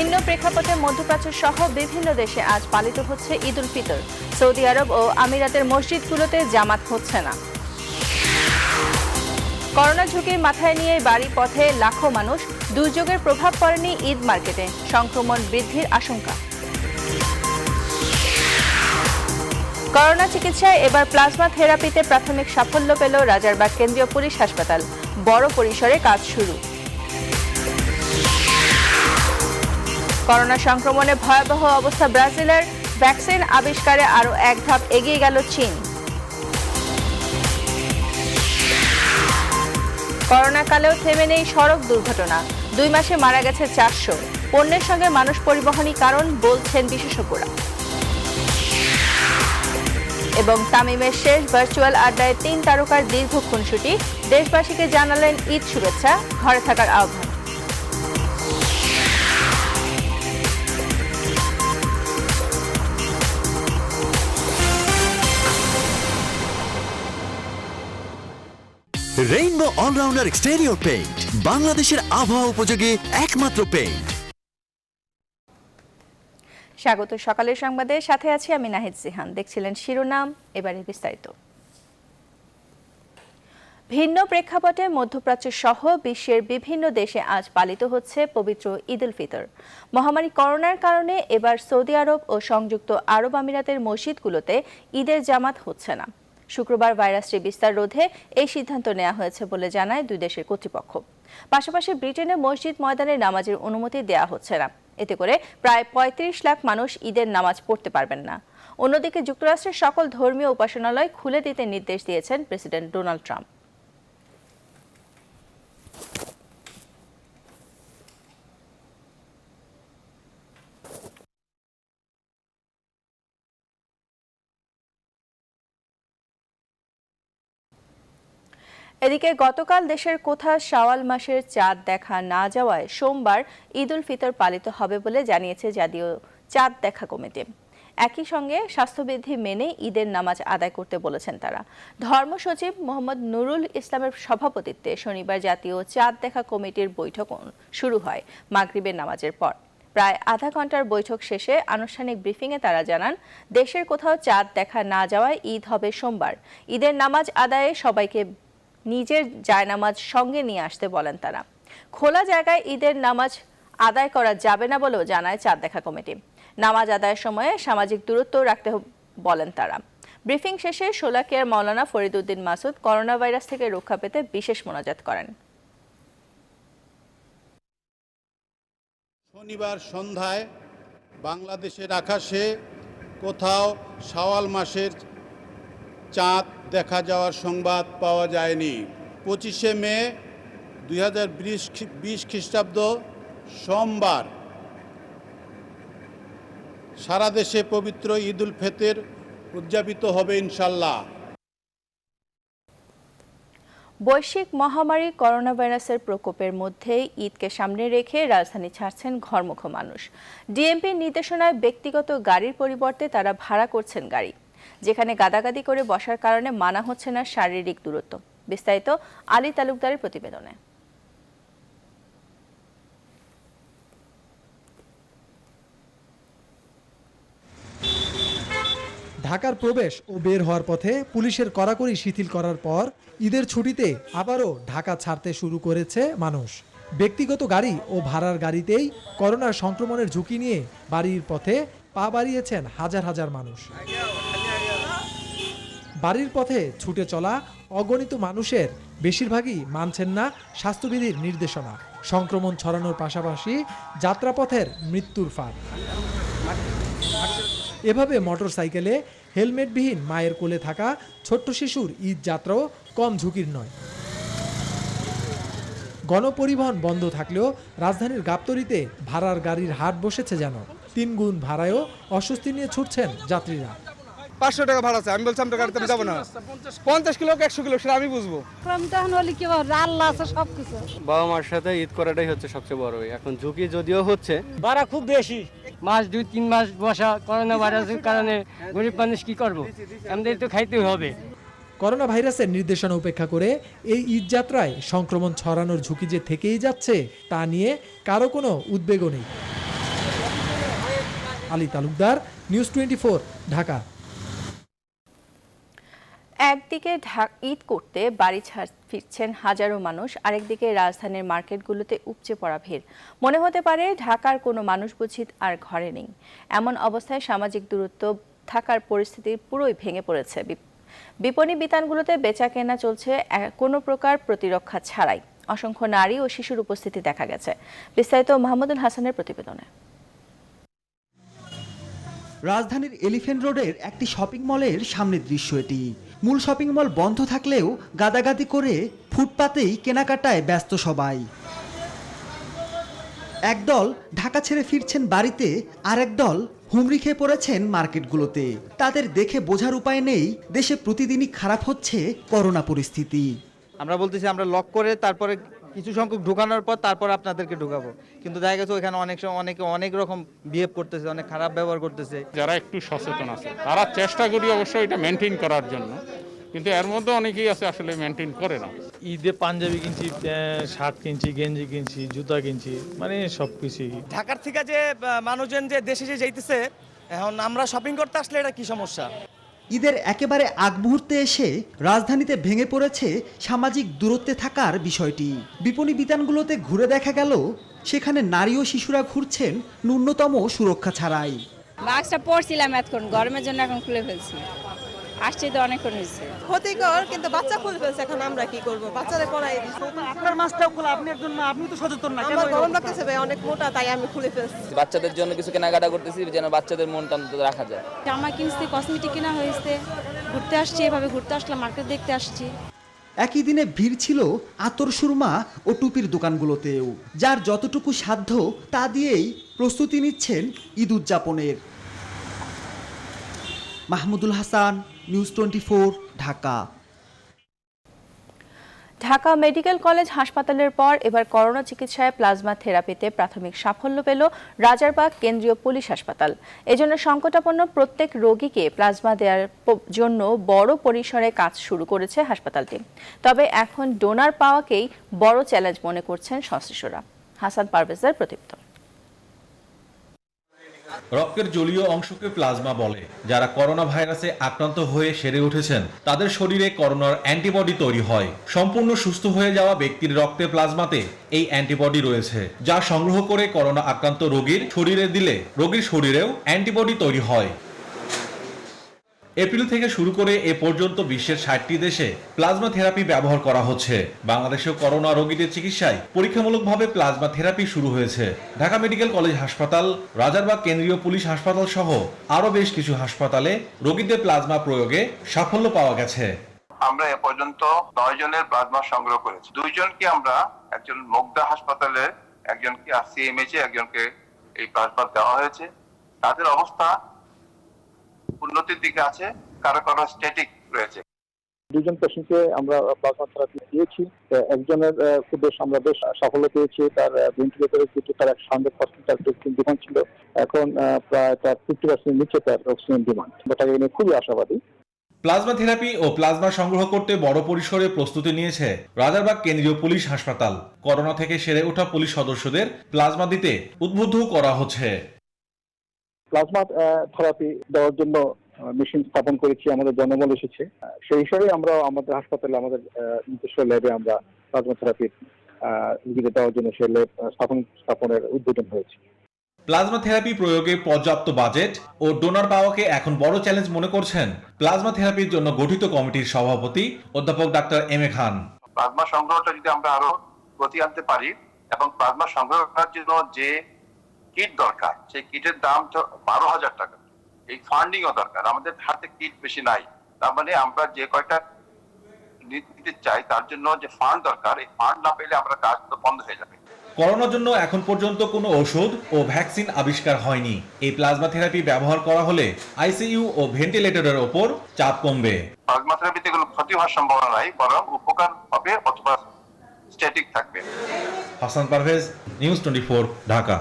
ভিন্ন প্রেক্ষাপটে মধ্যপ্রাচ্য সহ বিভিন্ন দেশে আজ পালিত হচ্ছে ঈদ উল ফিতর। সৌদি আরব ও আমিরাতের মসজিদগুলোতে জামাত হচ্ছে না। করোনা ঝুঁকি মাথায় নিয়ে বাড়ি পথে লাখো মানুষ। দুর্যোগের প্রভাব পড়েনি ঈদ মার্কেটে, সংক্রমণ বৃদ্ধির আশঙ্কা। করোনা চিকিৎসায় এবার প্লাজমা থেরাপিতে প্রাথমিক সাফল্য পেল রাজারবাগ কেন্দ্রীয় পুলিশ হাসপাতাল। বড় পরিসরে কাজ শুরু। করোনা সংক্রমণে ভয়াবহ অবস্থা ব্রাজিলের, ভ্যাকসিন আবিষ্কারে আরও এক ধাপ এগিয়ে গেল চীন। করোনাকালেও থেমে নেই সড়ক দুর্ঘটনা। 2 মাসে মারা গেছে 400। পণ্যের সঙ্গে মানুষ পরিবহনই কারণ বলছেন বিশেষজ্ঞরা। এবং তামিমের শেষ ভার্চুয়াল আড্ডায় 3 তারকার দীর্ঘ খুনসুটি। দেশবাসীকে জানালেন ঈদ শুভেচ্ছা, ঘরে থাকার আহ্বান। রেইনবো অলরাউন্ডার এক্সটেরিয়র পেইন্ট, বাংলাদেশের আবহাওয়া উপযোগী একমাত্র পেইন্ট। স্বাগত সকালের সংবাদে, সাথে আছি আমি নাহিদ জিহান। দেখছিলেন শিরোনাম, এবারে বিস্তারিত। ভিন্ন প্রেক্ষাপটে মধ্যপ্রাচ্য সহ বিশ্বের বিভিন্ন দেশে আজ পালিত হচ্ছে পবিত্র ঈদ উল ফিতর। মহামারী করোনার কারণে এবার সৌদি আরব ও সংযুক্ত আরব আমিরাতের মসজিদগুলোতে ঈদের জামাত হচ্ছে না। শুক্রবার ভাইরাসটি বিস্তার রোধে এই সিদ্ধান্ত নেওয়া হয়েছে বলে জানায় দুই দেশের কর্তৃপক্ষ। পাশাপাশি ব্রিটেনে মসজিদ ময়দানে নামাজের অনুমতি দেওয়া হচ্ছে না। এতে করে প্রায় 35 লাখ মানুষ ঈদের নামাজ পড়তে পারবেন না। অন্যদিকে যুক্তরাষ্ট্রের সকল ধর্মীয় উপাসনালয় খুলে দিতে নির্দেশ দিয়েছেন প্রেসিডেন্ট ডোনাল্ড ট্রাম্প। এদিকে গতকাল দেশের কোথাও শাওয়াল মাসের চাঁদ দেখা না যাওয়ায় সোমবার ঈদ উল ফিতর পালিত হবে বলে জানিয়েছে জাতীয় চাঁদ দেখা কমিটি। একই সঙ্গে স্বাস্থ্যবিধি মেনে ঈদের নামাজ আদায় করতে বলেছেন তারা। ধর্ম সচিব মোহাম্মদ নুরুল ইসলামের সভাপতিত্বে শনিবার জাতীয় চাঁদ দেখা কমিটির বৈঠক শুরু হয় মাগরিবের নামাজের পর। প্রায় আধা ঘন্টার বৈঠক শেষে আনুষ্ঠানিক ব্রিফিংয়ে তারা জানান, দেশের কোথাও চাঁদ দেখা না যাওয়ায় ঈদ হবে সোমবার। ঈদের নামাজ আদায়ে সবাইকে নিজের জায়নামাজ সঙ্গে নিয়ে আসতে বলেন তারা। খোলা জায়গায় ঈদের নামাজ আদায় করা যাবে না বলেও জানায় চাঁদ দেখা কমিটি। নামাজ আদায়ের সময়ে সামাজিক দূরত্ব রাখতে বলেন তারা। ব্রিফিং শেষে শোলাকিয়ার মাওলানা ফরিদ উদ্দিন মাসুদ করোনা ভাইরাস থেকে রক্ষা পেতে বিশেষ মোনাজাত করেন। শনিবার সন্ধ্যায় বাংলাদেশের আকাশে কোথাও শাওয়াল মাসের চাঁদ দেখা যাওয়ার সংবাদ পাওয়া যায়নি। 25শে মে 2020 খ্রিস্টাব্দ সোমবার সারা দেশে পবিত্র ঈদ উল ফিতর উদযাপিত হবে ইনশাল্লাহ। বৈশ্বিক মহামারী করোনা ভাইরাসের প্রকোপের মধ্যেই ঈদকে সামনে রেখে রাজধানী ছাড়ছেন ঘরমুখ মানুষ। ডিএমপির নির্দেশনায় ব্যক্তিগত গাড়ির পরিবর্তে তারা ভাড়া করছেন গাড়ি, যেখানে গাদাগাদি করে বসার কারণে মানা হচ্ছে না শারীরিক দূরত্ব। বিস্তারিত আলী তালুকদারের প্রতিবেদনে। ঢাকার প্রবেশ ও বের হওয়ার পথে পুলিশের কড়াকড়ি শিথিল করার পর ঈদের ছুটিতে আবারও ঢাকা ছাড়তে শুরু করেছে মানুষ। ব্যক্তিগত গাড়ি ও ভাড়ার গাড়িতেই করোনার সংক্রমণের ঝুঁকি নিয়ে বাড়ির পথে পা বাড়িয়েছেন হাজার হাজার মানুষ। বাড়ির পথে ছুটে চলা অগণিত মানুষের বেশিরভাগই মানছেন না স্বাস্থ্যবিধির নির্দেশনা। সংক্রমণ ছড়ানোর পাশাপাশি যাত্রাপথের মৃত্যুর ফাঁদ। এভাবে মোটরসাইকেলে হেলমেটবিহীন মায়ের কোলে থাকা ছোট্ট শিশুর ঈদ যাত্রাও কম ঝুঁকির নয়। গণপরিবহন বন্ধ থাকলেও রাজধানীর গাবতলীতে ভাড়ার গাড়ির হাট বসেছে যেন। 3 গুণ ভাড়ায়ও অস্বস্তি নিয়ে ছুটছেন যাত্রীরা। 500 টাকা ভাড়া আছে, আমি বলছি আমরা গাড়িতে যাবো না। 50 কিলো 100 কিলো সেটা আমি বুঝবো। বাবা মার সাথে ঈদ করাটাই হচ্ছে সবচেয়ে বড়। এখন ঝুঁকি যদিও হচ্ছে, ভাড়া খুব বেশি। মাস 2-3 মাস বসা, করোনা ভাইরাসের কারণে গরিব মানুষ কি করবো, আমাদের তো খাইতেই হবে। করোনা ভাইরাসের নির্দেশনা উপেক্ষা করে এই ঈদ যাত্রায় সংক্রমণ ছড়ানোর ঝুঁকি যে থেকেই যাচ্ছে তা নিয়ে কারো কোনো উদ্বেগও নেই। আলী তালুকদার, নিউজ 24, ঢাকা। একদিকে ঈদ করতে বাড়ি ফিরছেন হাজারো মানুষ, আরেকদিকে রাজধানীর মার্কেটগুলোতে উপচে পড়া ভিড়। মনে হতে পারে ঢাকার কোনো মানুষ বুঝি আর ঘরে নেই। এমন অবস্থায় সামাজিক দূরত্ব থাকার পরিস্থিতি পুরোই ভেঙে পড়েছে। বিপণী বিতানগুলোতে বেচা কেনা চলছে কোনো প্রকার প্রতিরক্ষা ছাড়াই। অসংখ্য নারী ও শিশুর উপস্থিতি দেখা গেছে। বিস্তারিত মাহমুদুল হাসানের প্রতিবেদনে। রাজধানীর এলিফ্যান্ট রোডের একটি শপিং মলের সামনের দৃশ্য এটি। মূল শপিং মল বন্ধ থাকলেও গাদাগাদি করে ফুটপাতেই কেনাকাটায় ব্যস্ত সবাই। একদল ঢাকা ছেড়ে ফিরছেন বাড়িতে, আর একদল হুমড়ি খেয়ে পড়েছেন মার্কেটগুলোতে। তাদের দেখে বোঝার উপায় নেই দেশে প্রতিদিনই খারাপ হচ্ছে করোনা পরিস্থিতি। আমরা বলতেছি আমরা লক করে তারপরে কিছু সংখ্যক ঢুকানোর পর তারপর আপনাদেরকে ঢুকাবো, কিন্তু দেখা গেছে ওইখানে অনেকে অনেক রকম বিহেভ করতেছে, অনেক খারাপ ব্যবহার করতেছে। যারা একটু সচেতন আছে তারা চেষ্টা করি অবশ্যই এটা মেনটেন করার জন্য, কিন্তু এর মধ্যে অনেকেই আছে আসলে মেনটেন করে না। ঈদে পাঞ্জাবি কিনছি, শার্ট কিনছি, গেঞ্জি কিনছি, জুতা কিনছি, মানে সব কিছুই। ঢাকার থেকে যে মানুষজন যে দেশে যে যাইতেছে, এখন আমরা শপিং করতে আসলে এটা কি সমস্যা? ঈদের একেবারে আগ মুহূর্তে এসে রাজধানীতে ভেঙে পড়েছে সামাজিক দূরত্বে থাকার বিষয়টি। বিপণী বিতানগুলোতে ঘুরে দেখা গেল সেখানে নারী ও শিশুরা ঘুরছেন ন্যূনতম সুরক্ষা ছাড়াই। মাস্কটা পরছিলাম এতক্ষণ, গরমের জন্য এখন খুলে ফেলছি। আসছে তো অনেকক্ষণ হয়েছে। ক্ষতিকর, কিন্তু বাচ্চা খুলে ফেলছে, এখন আমরা কি করব? বাচ্চাদের পড়াই দিচ্ছি। আপনার মাস্কটাও খোলা, আপনি একজন মা, আপনি তো সচেতন না। আমার গরম লাগতেছে ভাই, অনেক মোটা, তাই আমি খুলে ফেলছি। বাচ্চাদের জন্য কিছু কেনাকাটা করতেছি যেন বাচ্চাদের মনটা অন্তত রাখা যায়। জামা কিনছি, কসমেটিক কেনা হয়েছে, ঘুরতে আসছি, এভাবে ঘুরতে আসলাম, মার্কেট দেখতে আসছি। একই দিনে ভিড় ছিল আতর সুরমা ও টুপির দোকানগুলোতেও। যার যতটুকু সাধ্য তা দিয়েই প্রস্তুতি নিচ্ছেন ঈদ উদযাপনের। Mahmudul Hasan, news 24, Dhaka. Dhaka medical college হাসপাতালের পর এবার করোনা চিকিৎসায় প্লাজমা থেরাপিতে প্রাথমিক সাফল্য পেল রাজারবাগ কেন্দ্রীয় পুলিশ হাসপাতাল। এজন্য সংকটাপন্ন প্রত্যেক রোগীকে প্লাজমা দেওয়ার জন্য বড় পরিসরে কাজ শুরু করেছে হাসপাতালটি। তবে এখন ডোনার পাওয়াকেই বড় চ্যালেঞ্জ মনে করছেন সংশ্লিষ্টরা। হাসান পারভেজের প্রতিবেদন। রক্তের জলীয় অংশকে প্লাজমা বলে। যারা করোনা ভাইরাসে আক্রান্ত হয়ে সেরে উঠেছেন তাদের শরীরে করোনার অ্যান্টিবডি তৈরি হয়। সম্পূর্ণ সুস্থ হয়ে যাওয়া ব্যক্তির রক্তে প্লাজমাতে এই অ্যান্টিবডি রয়েছে, যা সংগ্রহ করে করোনা আক্রান্ত রোগীর শরীরে দিলে রোগীর শরীরেও অ্যান্টিবডি তৈরি হয়। এপ্রিল থেকে শুরু করে এ পর্যন্ত বিশ্বের 60টি দেশে প্লাজমা থেরাপি ব্যবহার করা হচ্ছে। বাংলাদেশেও করোনা রোগীদের চিকিৎসায় পরীক্ষামূলকভাবে প্লাজমা থেরাপি শুরু হয়েছে। ঢাকা মেডিকেল কলেজ হাসপাতাল, রাজারবাগ কেন্দ্রীয় পুলিশ হাসপাতাল সহ আরও বেশ কিছু হাসপাতালে রোগীদের প্লাজমা প্রয়োগে সাফল্য পাওয়া গেছে। আমরা এ পর্যন্ত 9 জনের প্লাজমা সংগ্রহ করেছি। 2 জনকে আমরা, একজন মুগদা হাসপাতালে, একজনকে সিএমএইচে, একজনকে এই প্লাজমা দেওয়া হয়েছে। তাদের অবস্থা উন্নতির দিকে আছে, কারো কারো স্ট্যাটিক রয়েছে। 2 জন পেশেন্টকে আমরা প্লাজমা থেরাপি দিয়েছি। একজনের খুব বেশ আমরা বেশ সাফল্য পেয়েছি, তার ভেন্টিলেটরে কিন্তু তার 100% তার অক্সিজেন ডিমান্ড ছিল, এখন প্রায় তার 50% নিচে তার অক্সিজেন ডিমান্ড। এটাকে নিয়ে খুবই আশাবাদী। প্লাজমা থেরাপি ও প্লাজমা সংগ্রহ করতে বড় পরিসরে প্রস্তুতি নিয়েছে রাজারবাগ কেন্দ্রীয় পুলিশ হাসপাতাল। করোনা থেকে সেরে ওঠা পুলিশ সদস্যদের প্লাজমা দিতে উদ্বুদ্ধ করা হচ্ছে। প্লাজমা থেরাপি দেওয়ার জন্য মেশিন স্থাপন করেছি, আমাদের জনবল এসেছে। সেই হিসাবে আমরা আমাদের হাসপাতালে আমাদের নিজস্ব ল্যাবে আমরা প্লাজমা থেরাপি রোগীদের দেওয়ার জন্য সেই ল্যাব স্থাপনের উদ্বোধন হয়েছে। প্লাজমা থেরাপি প্রয়োগে পর্যাপ্ত বাজেট ও ডোনার পাওয়াকে এখন বড় চ্যালেঞ্জ মনে করছেন প্লাজমা থেরাপির জন্য গঠিত কমিটির সভাপতি অধ্যাপক doctor M A Khan. Plasma সংগ্রহটা যদি আমরা আরো গতি আনতে পারি এবং প্লাজমা সংগ্রহ করার জন্য যে কিট দরকার, সেই কিটের দাম 12,000 টাকা। এই ফান্ডিংও দরকার, আমাদের হাতে কিট বেশি নাই। তার মানে আমরা যে কয়টা নিতে চাই তার জন্য যে ফান্ড দরকার, এই ফান্ড না পেলে আমরা কাজ তো বন্ধ হয়ে যাবে। করোনার জন্য এখন পর্যন্ত কোনো ওষুধ ও ভ্যাকসিন আবিষ্কার হয়নি। এই প্লাজমা থেরাপি ব্যবহার করা হলে আইসিইউ ও ভেন্টিলেটরের ওপর চাপ কমবে। প্লাজমা থেরাপিতে কোনো ক্ষতি হওয়ার সম্ভাবনা নাই, বরং উপকার হবে অথবা স্ট্যাটিক থাকবে। হাসান পারভেজ, নিউজ 24, ঢাকা।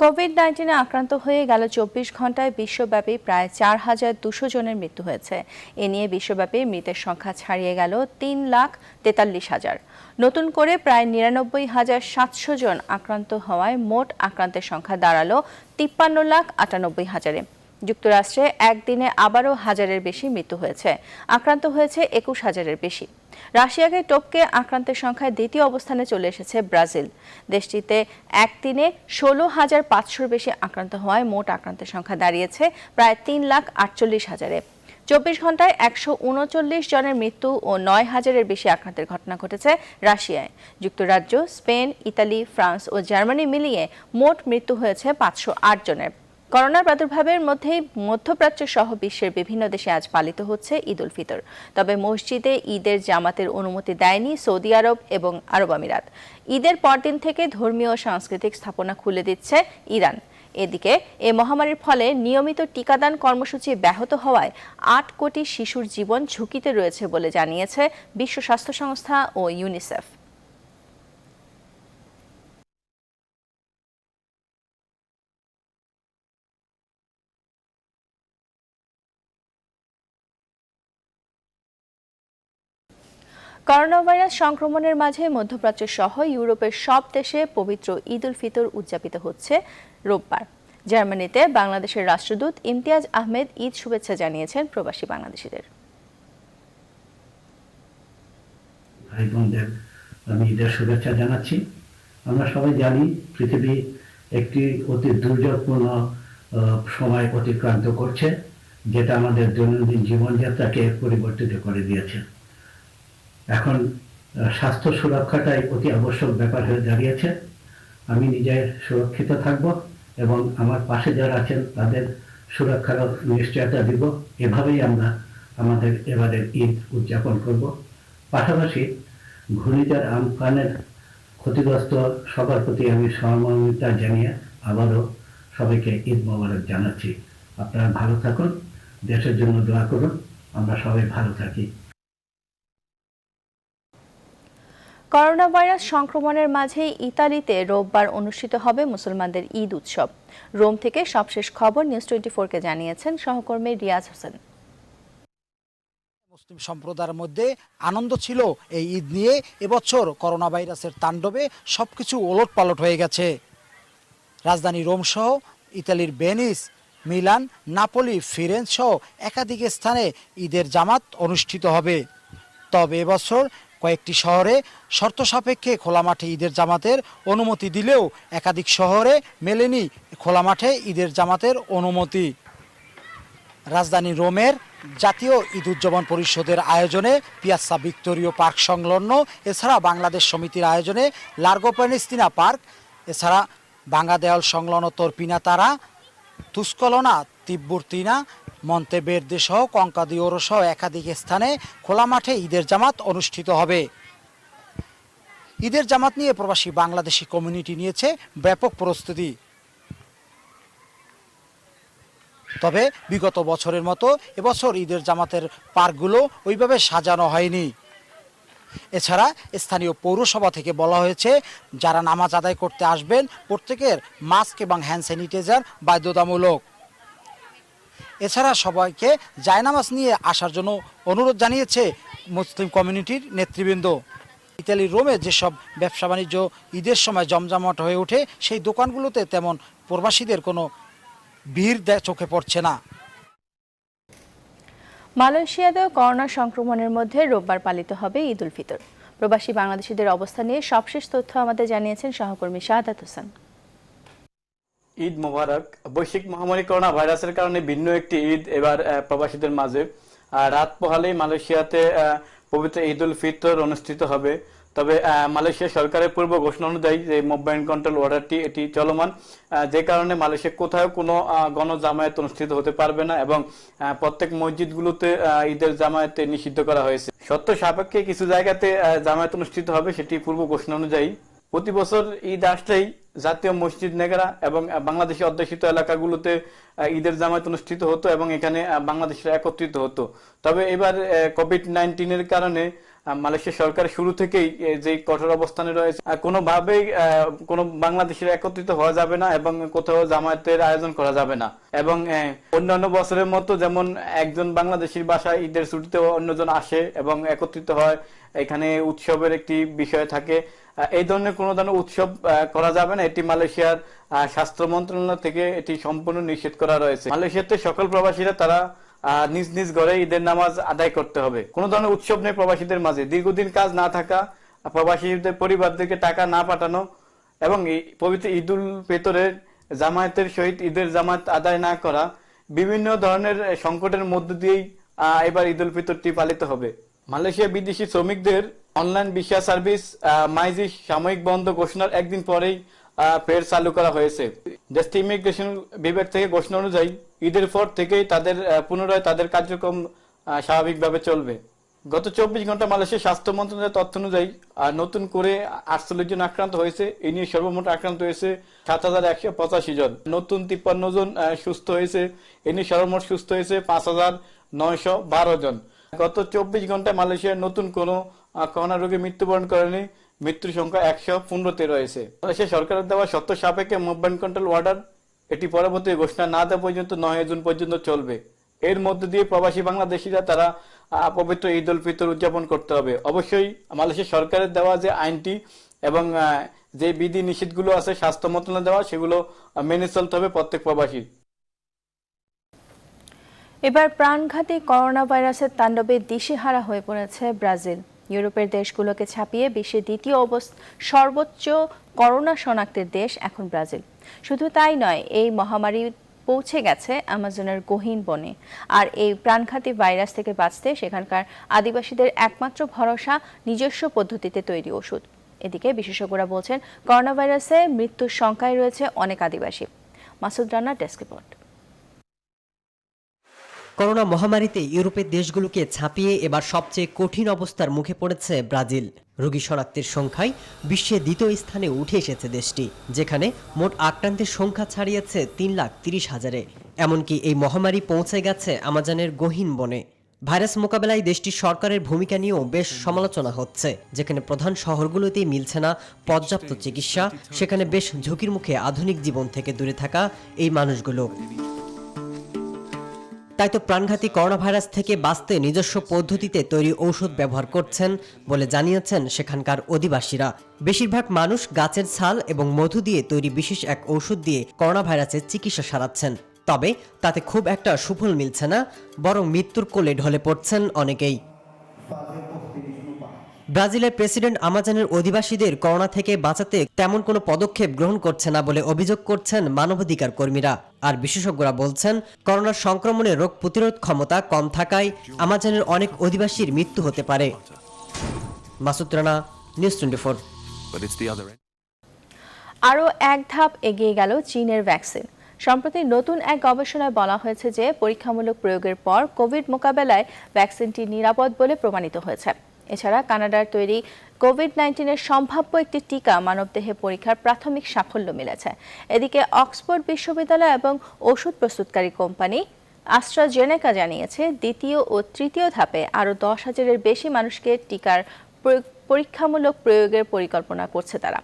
কোভিড-19 আক্রান্ত হয়ে গেল 24 ঘন্টায় বিশ্বব্যাপী প্রায় 4,200 জনের মৃত্যু হয়েছে। এ নিয়ে বিশ্বব্যাপী মৃতের সংখ্যা ছাড়িয়ে গেল 3,43,000। নতুন করে প্রায় 99,700 জন আক্রান্ত হওয়ায় মোট আক্রান্তের সংখ্যা দাঁড়ালো 53,98,000-এ। যুক্তরাষ্ট্রে একদিনে আবারও হাজারের বেশি মৃত্যু হয়েছে, আক্রান্ত হয়েছে 21,000-এর বেশি। রাশিয়াকে টপকে আক্রান্তের সংখ্যায় দ্বিতীয় অবস্থানে চলে এসেছে ব্রাজিল। দেশটিতে একদিনে 16,500-র বেশি আক্রান্ত হওয়ায় মোট আক্রান্তের সংখ্যা দাঁড়িয়েছে প্রায় 3,48,000-এ। 24 ঘন্টায় 139 জনের মৃত্যু ও 9,000-এর বেশি আক্রান্তের ঘটনা ঘটেছে রাশিয়ায়। যুক্তরাজ্য, স্পেন, ইতালি, ফ্রান্স ও জার্মানি মিলিয়ে মোট মৃত্যু হয়েছে 508 জনের। করোনার প্রাদুর্ভাবের মধ্যেই মধ্যপ্রাচ্য সহ বিশ্বের বিভিন্ন দেশে আজ পালিত হচ্ছে ঈদ উল ফিতর। তবে মসজিদে ঈদের জামাতের অনুমতি দেয়নি সৌদি আরব এবং আরব আমিরাত। ঈদের পরদিন থেকে ধর্মীয় ও সাংস্কৃতিক স্থাপনা খুলে দিচ্ছে ইরান। এদিকে এ মহামারীর ফলে নিয়মিত টিকাদান কর্মসূচি ব্যাহত হওয়ায় 8 কোটি শিশুর জীবন ঝুঁকিতে রয়েছে বলে জানিয়েছে বিশ্ব স্বাস্থ্য সংস্থা ও ইউনিসেফ। করোনা ভাইরাস সংক্রমণের মাঝে মধ্যপ্রাচ্য সহ ইউরোপের সব দেশে পবিত্র ঈদ উল ফিতর উদযাপিত হচ্ছে রোববার। জার্মানিতে বাংলাদেশের রাষ্ট্রদূত ইমতিয়াজ আহমেদ ঈদ শুভেচ্ছা জানিয়েছেন প্রবাসী বাংলাদেশিদের। ভাই বোনদের আমি ঈদের শুভেচ্ছা জানাচ্ছি। আমরা সবাই জানি পৃথিবী একটি অতি দুর্যোগপূর্ণ সময় অতিক্রান্ত করছে, যেটা আমাদের দৈনন্দিন জীবনযাত্রাকে পরিবর্তিত করে দিয়েছে। এখন স্বাস্থ্য সুরক্ষাটাই অতি আবশ্যক ব্যাপার হয়ে দাঁড়িয়েছে। আমি নিজে সুরক্ষিত থাকব এবং আমার পাশে যারা আছেন তাদের সুরক্ষার নিশ্চয়তা দিব। এভাবেই আমরা আমাদের এবারের ঈদ উদযাপন করব। পাশাপাশি ঘূর্ণিঝড় আমফানের ক্ষতিগ্রস্ত সবার প্রতি আমি সহমর্মিতা জানিয়ে আবারও সবাইকে ঈদ মোবারক জানাচ্ছি। আপনারা ভালো থাকুন, দেশের জন্য দোয়া করুন, আমরা সবাই ভালো থাকি। করোনা ভাইরাস সংক্রমণের মাঝে ইতালিতে রোববার অনুষ্ঠিত হবে মুসলমানদের ঈদ উৎসব। রোম থেকে সবশেষ খবর নিউজ 24-কে জানিয়েছেন সহকর্মী রিয়াজ হোসেন। মুসলিম সম্প্রদায়ের মধ্যে আনন্দ ছিল এই ঈদ নিয়ে। এবছর করোনা ভাইরাসের তাণ্ডবে সবকিছু ওলটপালট হয়ে গেছে। রাজধানী রোম সহ ইতালির ভেনিস, মিলান, নাপোলি, ফিরেন্স সহ একাধিক স্থানে ঈদের জামাত অনুষ্ঠিত হবে। তবে এবছর কয়েকটি শহরে শর্ত সাপেক্ষে খোলা মাঠে ঈদের জামাতের অনুমতি দিলেও একাধিক শহরে মেলেনি খোলা মাঠে ঈদের জামাতের অনুমতি। রাজধানী রোমের জাতীয় ঈদ উদযাপন পরিষদের আয়োজনে পিয়াসা ভিক্টোরিয়া পার্ক সংলগ্ন, এছাড়া বাংলাদেশ সমিতির আয়োজনে লার্গো প্যালেস্তিনা পার্ক, এছাড়া বাঙ্গা দেওয়াল সংলগ্ন তর্পিনা তারা, তুস্কলনা, তিব্বুর্তিনা, মন্তেবের্দে সহ কঙ্কাদিওরো সহ একাধিক স্থানে খোলা মাঠে ঈদের জামাত অনুষ্ঠিত হবে। ঈদের জামাত নিয়ে প্রবাসী বাংলাদেশি কমিউনিটি নিয়েছে ব্যাপক প্রস্তুতি। তবে বিগত বছরের মতো এবছর ঈদের জামাতের পার্কগুলো ওইভাবে সাজানো হয়নি। এছাড়া স্থানীয় পৌরসভা থেকে বলা হয়েছে যারা নামাজ আদায় করতে আসবেন প্রত্যেকের মাস্ক এবং হ্যান্ড স্যানিটাইজার বাধ্যতামূলক। এছাড়া সবাইকে জায়নামাজ নিয়ে আসার জন্য অনুরোধ জানিয়েছে মুসলিম কমিউনিটির নেতৃবৃন্দ। ইতালির রোমে যেসব ব্যবসা বাণিজ্য ঈদের সময় জমজমাট হয়ে ওঠে, সেই দোকানগুলোতে তেমন প্রবাসীদের কোনো ভিড় চোখে পড়ছে না। মালয়েশিয়াতেও করোনা সংক্রমণের মধ্যে রোববার পালিত হবে ঈদ উল ফিতর। প্রবাসী বাংলাদেশিদের অবস্থা নিয়ে সবশেষ তথ্য আমাদের জানিয়েছেন সহকর্মী শাহাদাত হোসেন। ঈদ মোবারক। বৈশ্বিক মহামারী করোনা ভাইরাসের কারণে ভিন্ন একটি ঈদ এবার প্রবাসীদের মাঝে। রাত পোহালেই মালয়েশিয়াতে পবিত্র ঈদ উল ফিতর অনুষ্ঠিত হবে। তবে মালয়েশিয়া সরকারের পূর্ব ঘোষণা অনুযায়ী যে মুভমেন্ট কন্ট্রোল অর্ডারটি এটি চলমান, যে কারণে মালয়েশিয়া কোথাও কোনো গণজামায়াত অনুষ্ঠিত হতে পারবে না এবং প্রত্যেক মসজিদগুলোতে ঈদের জামায়াতে নিষিদ্ধ করা হয়েছে। শর্ত সাপেক্ষে কিছু জায়গাতে জামায়াত অনুষ্ঠিত হবে, সেটি পূর্ব ঘোষণা অনুযায়ী। প্রতি বছর ঈদ আসলেই জাতীয় মসজিদ নেগারা এবং বাংলাদেশি অধ্যুষিত এলাকাগুলোতে ঈদের জামায়াত অনুষ্ঠিত হতো এবং এখানে বাংলাদেশিরা একত্রিত হতো। তবে এবার কোভিড-19 কারণে মালয়েশিয়া সরকার শুরু থেকেই যে কঠোর অবস্থানে রয়েছে, কোনোভাবেই কোনো বাংলাদেশের একত্রিত হওয়া যাবে না এবং কোথাও জামায়াতের আয়োজন করা যাবে না। এবং অন্যান্য বছরের মতো যেমন একজন বাংলাদেশির বাসায় ঈদের ছুটিতে অন্যজন আসে এবং একত্রিত হয়, এখানে উৎসবের একটি বিষয় থাকে, এই ধরনের কোনো ধরনের উৎসব করা যাবে না। এটি মালয়েশিয়ার স্বাস্থ্য মন্ত্রণালয় থেকে এটি সম্পূর্ণ নিষেধ করা রয়েছে। মালয়েশিয়াতে সকল প্রবাসীরা তারা নিজ নিজ ঘরে ঈদের নামাজ আদায় করতে হবে। কোনো ধরনের উৎসব নেই প্রবাসীদের মাঝে। দীর্ঘদিন কাজ না থাকা, প্রবাসীদের পরিবারদেরকে টাকা না পাঠানো এবং এই পবিত্র ঈদুল ফিতরের জামায়াতের সহিত ঈদের জামাত আদায় না করা, বিভিন্ন ধরনের সংকটের মধ্য দিয়েই এবার ঈদুল ফিতরটি পালিত হবে। মালয়েশিয়া বিদেশি শ্রমিকদের অনলাইন ভিসা সার্ভিস মাইজি সাময়িক বন্ধ ঘোষণার একদিন পরেই ফের চালু করা হয়েছে। দেশটির ইমিগ্রেশন বিভাগ থেকে ঘোষণা অনুযায়ী ঈদের পর থেকেই তাদের পুনরায় তাদের কার্যক্রম স্বাভাবিকভাবে চলবে। গত 24 ঘন্টা মালয়েশিয়ার স্বাস্থ্য মন্ত্রণালয়ের তথ্য অনুযায়ী নতুন করে 48 জন আক্রান্ত হয়েছে। এই নিয়ে সর্বমোট আক্রান্ত হয়েছে 7185 জন। নতুন 53 জন সুস্থ হয়েছে। এই নিয়ে সর্বমোট সুস্থ হয়েছে 5912 জন। গত 24 ঘন্টায় মালয়েশিয়ার নতুন কোনো করোনা রোগী মৃত্যুবরণ করেনি। মৃত্যুর সংখ্যা 115-তে রয়েছে। মালয়েশিয়া সরকারের দেওয়া শর্ত সাপেক্ষে মুভমেন্ট কন্ট্রোল অর্ডার এটি পরবর্তী ঘোষণা না দেওয়া পর্যন্ত 9 জুন পর্যন্ত চলবে। এর মধ্য দিয়ে প্রবাসী বাংলাদেশিরা তারা পবিত্র ঈদ উল ফিতর উদযাপন করতে হবে। অবশ্যই মালয়েশিয়া সরকারের দেওয়া যে আইনটি এবং যে বিধি নিষেধগুলো আছে স্বাস্থ্য মন্ত্রণালয় দেওয়া, সেগুলো মেনে চলতে হবে প্রত্যেক প্রবাসী। এবার প্রাণঘাতী করোনা ভাইরাসের তাণ্ডবে দিশেহারা হয়ে পড়েছে ব্রাজিল। ইউরোপের দেশগুলোকে ছাপিয়ে বিশ্বের দ্বিতীয় সর্বোচ্চ করোনা শনাক্তের দেশ এখন ব্রাজিল। শুধু তাই নয়, এই মহামারী পৌঁছে গেছে আমাজনের গহীন বনে। আর এই প্রাণঘাতী ভাইরাস থেকে বাঁচতে সেখানকার আদিবাসীদের একমাত্র ভরসা নিজস্ব পদ্ধতিতে তৈরি ওষুধ। এদিকে বিশেষজ্ঞরা বলছেন করোনা ভাইরাসে মৃত্যুর সংখ্যায় রয়েছে অনেক আদিবাসী। Masud Rana, desk report. Corona মহামারীতে ইউরোপের দেশগুলোকে ছাপিয়ে এবার সবচেয়ে কঠিন অবস্থার মুখে পড়েছে ব্রাজিল। রোগী শনাক্তের সংখ্যায় বিশ্বে দ্বিতীয় স্থানে উঠে এসেছে দেশটি, যেখানে মোট আক্রান্তের সংখ্যা ছাড়িয়েছে 3,30,000-এ। এমনকি এই মহামারী পৌঁছে গেছে আমাজনের গহীন বনে। ভাইরাস মোকাবেলায় দেশটির সরকারের ভূমিকা নিয়েও বেশ সমালোচনা হচ্ছে। যেখানে প্রধান শহরগুলোতেই মিলছে না পর্যাপ্ত চিকিৎসা, সেখানে বেশ ঝুঁকির মুখে আধুনিক জীবন থেকে দূরে থাকা এই মানুষগুলো। তাই তো প্রাণঘাতী করোনা ভাইরাস থেকে বাঁচতে নিজস্ব পদ্ধতিতে তৈরি ঔষধ ব্যবহার করছেন বলে জানিয়েছেন সেখানকার অধিবাসীরা। বেশিরভাগ মানুষ গাছের ছাল এবং মধু দিয়ে তৈরি বিশেষ এক ঔষধ দিয়ে করোনা ভাইরাসের চিকিৎসা সারাচ্ছেন। তবে তাতে খুব একটা সুফল মিলছে না, বরং মৃত্যুর কোলে ঢলে পড়ছেন অনেকেই। ব্রাজিলের প্রেসিডেন্ট আমাজনের অধিবাসীদের করোনা থেকে বাঁচাতে তেমন কোনো পদক্ষেপ গ্রহণ করছে না বলে অভিযোগ করছেন মানবাধিকার কর্মীরা। আর বিশেষজ্ঞরা বলছেন করোনার সংক্রমণে রোগ প্রতিরোধ ক্ষমতা কম থাকায় আমাজনের অনেক অধিবাসীর মৃত্যু হতে পারে। মাসুদ রানা, নিউজ 24। আরও এক ধাপ এগিয়ে গেল চীনের ভ্যাকসিন। সম্প্রতি নতুন এক গবেষণায় বলা হয়েছে যে পরীক্ষামূলক প্রয়োগের পর কোভিড মোকাবেলায় ভ্যাকসিনটি নিরাপদ বলে প্রমাণিত হয়েছে। এছাড়া কানাডার তৈরি কোভিড-19-এর সম্ভাব্য একটি টিকা মানবদেহে পরীক্ষার প্রাথমিক সাফল্য মিলেছে। এদিকে অক্সফোর্ড বিশ্ববিদ্যালয় এবং ওষুধ প্রস্তুতকারী কোম্পানি অ্যাস্ট্রাজেনেকা জানিয়েছে দ্বিতীয় ও তৃতীয় ধাপে আরও 10,000-এর বেশি মানুষকে টিকার পরীক্ষামূলক প্রয়োগের পরিকল্পনা করছে তারা।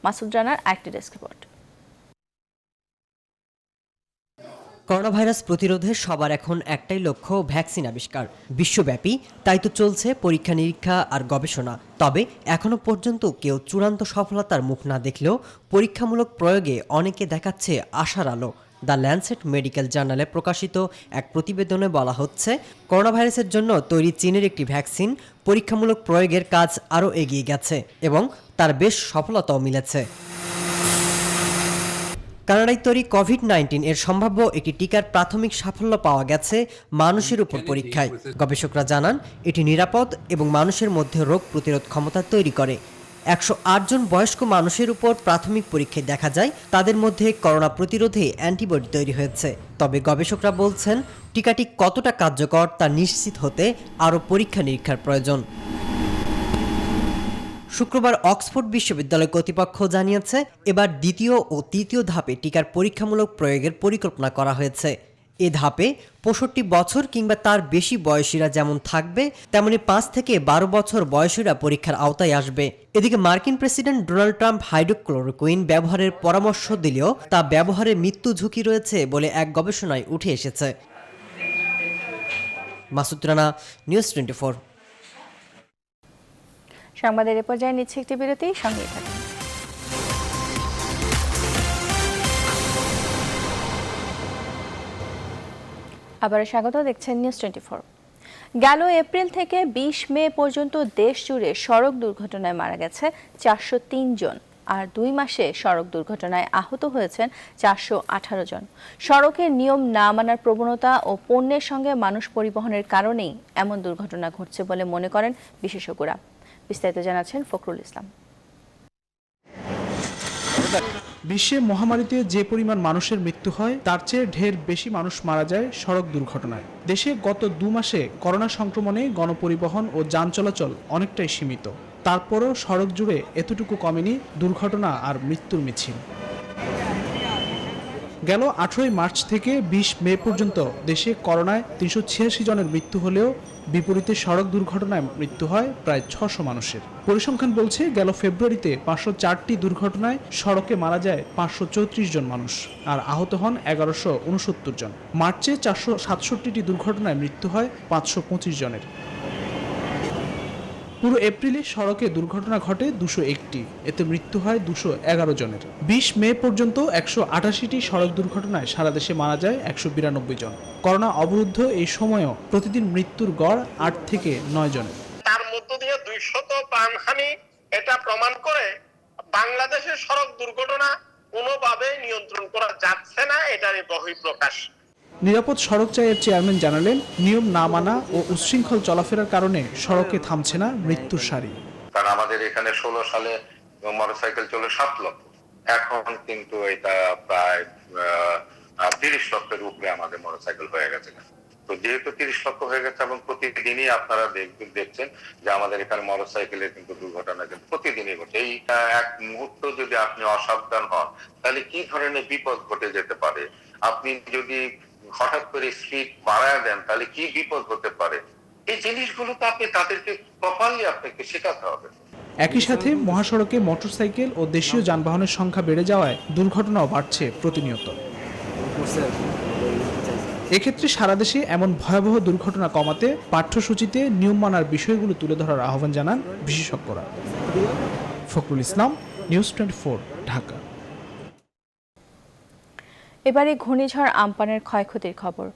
মাসুদ রানার একটি ডেস্ক রিপোর্ট। করোনা ভাইরাস প্রতিরোধে সবার এখন একটাই লক্ষ্য, ভ্যাকসিন আবিষ্কার। বিশ্বব্যাপী তাই তো চলছে পরীক্ষা নিরীক্ষা আর গবেষণা। তবে এখনো পর্যন্ত কেউ চূড়ান্ত সফলতার মুখ না দেখলেও পরীক্ষামূলক প্রয়োগে অনেকে দেখাচ্ছে আশার আলো। দ্য ল্যান্সেট মেডিকেল জার্নালে প্রকাশিত এক প্রতিবেদনে বলা হচ্ছে করোনা ভাইরাসের জন্য তৈরি চীনের একটি ভ্যাকসিন পরীক্ষামূলক প্রয়োগের কাজ আরও এগিয়ে গেছে এবং তার বেশ সফলতাও মিলেছে। কানাডায় তৈরি কোভিড-19 এর সম্ভাব্য একটি টিকার প্রাথমিক সাফল্য পাওয়া গেছে মানুষের উপর পরীক্ষায়। গবেষকরা জানান এটি নিরাপদ এবং মানুষের মধ্যে রোগ প্রতিরোধ ক্ষমতা তৈরি করে। 108 জন বয়স্ক মানুষের উপর প্রাথমিক পরীক্ষায় দেখা যায় তাদের মধ্যে করোনা প্রতিরোধে অ্যান্টিবডি তৈরি হয়েছে। তবে গবেষকরা বলছেন টিকাটি কতটা কার্যকর তা নিশ্চিত হতে আরও পরীক্ষা নিরীক্ষার প্রয়োজন। শুক্রবার অক্সফোর্ড বিশ্ববিদ্যালয় কর্তৃপক্ষ জানিয়েছে এবার দ্বিতীয় ও তৃতীয় ধাপে টিকার পরীক্ষামূলক প্রয়োগের পরিকল্পনা করা হয়েছে। এ ধাপে ৬৫ বছর কিংবা তার বেশি বয়সীরা যেমন থাকবে, তেমনি ৫ থেকে ১২ বছর বয়সীরা পরীক্ষার আওতায় আসবে। এদিকে মার্কিন প্রেসিডেন্ট ডোনাল্ড ট্রাম্প হাইড্রোক্লোরোকুইন ব্যবহারের পরামর্শ দিলেও তা ব্যবহারে মৃত্যু ঝুঁকি রয়েছে বলে এক গবেষণায় উঠে এসেছে। মাসুদ রানা, নিউজ 24। সংবাদের এ পর্যায়ে নিচ্ছে একটি বিরতি, সঙ্গেই থাকুন। আবার স্বাগত, দেখছেন নিউজ 24। গেল এপ্রিল থেকে ২০ মে পর্যন্ত দেশ জুড়ে সড়ক দুর্ঘটনায় মারা গেছে ৪০৩ জন, আর ২ মাসে সড়ক দুর্ঘটনায় আহত হয়েছেন ৪১৮ জন। সড়কের নিয়ম না মানার প্রবণতা ও পণ্যের সঙ্গে মানুষ পরিবহনের কারণেই এমন দুর্ঘটনা ঘটছে বলে মনে করেন বিশেষজ্ঞরা। বিস্তারিত জানাচ্ছেন ফখরুল ইসলাম। বিশ্বে মহামারীতে যে পরিমাণ মানুষের মৃত্যু হয় তার চেয়ে ঢের বেশি মানুষ মারা যায় সড়ক দুর্ঘটনায়। দেশে গত ২ মাসে করোনা সংক্রমণে গণপরিবহন ও যান চলাচল অনেকটাই সীমিত। তারপরও সড়ক জুড়ে এতটুকু কমেনি দুর্ঘটনা আর মৃত্যুর মিছিল। গেল ১৮ মার্চ থেকে ২০ মে পর্যন্ত দেশে করোনায় ৩৮৬ জনের মৃত্যু হলেও বিপরীতে সড়ক দুর্ঘটনায় মৃত্যু হয় প্রায় ৬০০ মানুষের। পরিসংখ্যান বলছে গেল ফেব্রুয়ারিতে ৫০৪টি দুর্ঘটনায় সড়কে মারা যায় ৫৩৪ জন মানুষ, আর আহত হন ১১৬৯ জন। মার্চে ৪৬৭টি দুর্ঘটনায় মৃত্যু হয় ৫২৫ জনের। পুরো এপ্রিলে সড়কে দুর্ঘটনা ঘটে ২০১টি, এতে মৃত্যু হয় ২১১ জনের। ২০ মে পর্যন্ত ১৮৮টি সড়ক দুর্ঘটনায় সারা দেশে মারা যায় ১৯২ জন। করোনা অবরুদ্ধ এই সময়েও প্রতিদিন মৃত্যুর গড় ৮ থেকে ৯ জনের। তার মধ্য দিয়ে ২০০ প্রাণহানি, এটা প্রমাণ করে বাংলাদেশের সড়ক দুর্ঘটনা কোনোভাবে নিয়ন্ত্রণ করা যাচ্ছে না, এটারই বহিঃপ্রকাশ। নিরাপদ সড়ক চাইয়ের চেয়ারম্যান জানালেন, নিয়ম না মানা ও উচ্ছৃঙ্খল চলাফেরার কারণে সড়কে থামছে না মৃত্যুর সারি। কারণ আমাদের এখানে 16 সালে মোটরসাইকেল চলে 7 লক্ষ, এখন কিন্তু এটা প্রায় 30 লক্ষের উপরে আমাদের মোটরসাইকেল হয়ে গেছে। তো যেহেতু 30 লক্ষ হয়ে গেছে এবং প্রতিদিনই আপনারা দেখছেন যে আমাদের এখানে মোটরসাইকেলের কিন্তু দুর্ঘটনা কিন্তু প্রতিদিনই ঘটে। এই এক মুহূর্ত যদি আপনি অসাবধান হন তাহলে কি ধরনের বিপদ ঘটে যেতে পারে, আপনি যদি হঠাৎ করে স্পিড বাড়ায় দেন তাহলে কি বিপদ হতে পারে, এই জিনিসগুলো তো আপনি তাদেরকে প্রপারলি আপনাকে শেখাতে হবে। একই সাথে মহাসড়কে মোটরসাইকেল ও দেশীয় যানবাহনের সংখ্যা বেড়ে যাওয়ায় দুর্ঘটনাও বাড়ছে প্রতিনিয়ত। এক্ষেত্রে সারা দেশে এমন ভয়াবহ দুর্ঘটনা কমাতে পাঠ্যসূচিতে নিয়ম মানার বিষয়গুলো তুলে ধরার আহ্বান জানান বিশেষজ্ঞরা। ফখরুল ইসলাম, নিউজ 24, ঢাকা। এবারে ঘূর্ণিঝড় আম্পানের ক্ষয়ক্ষতির খবর।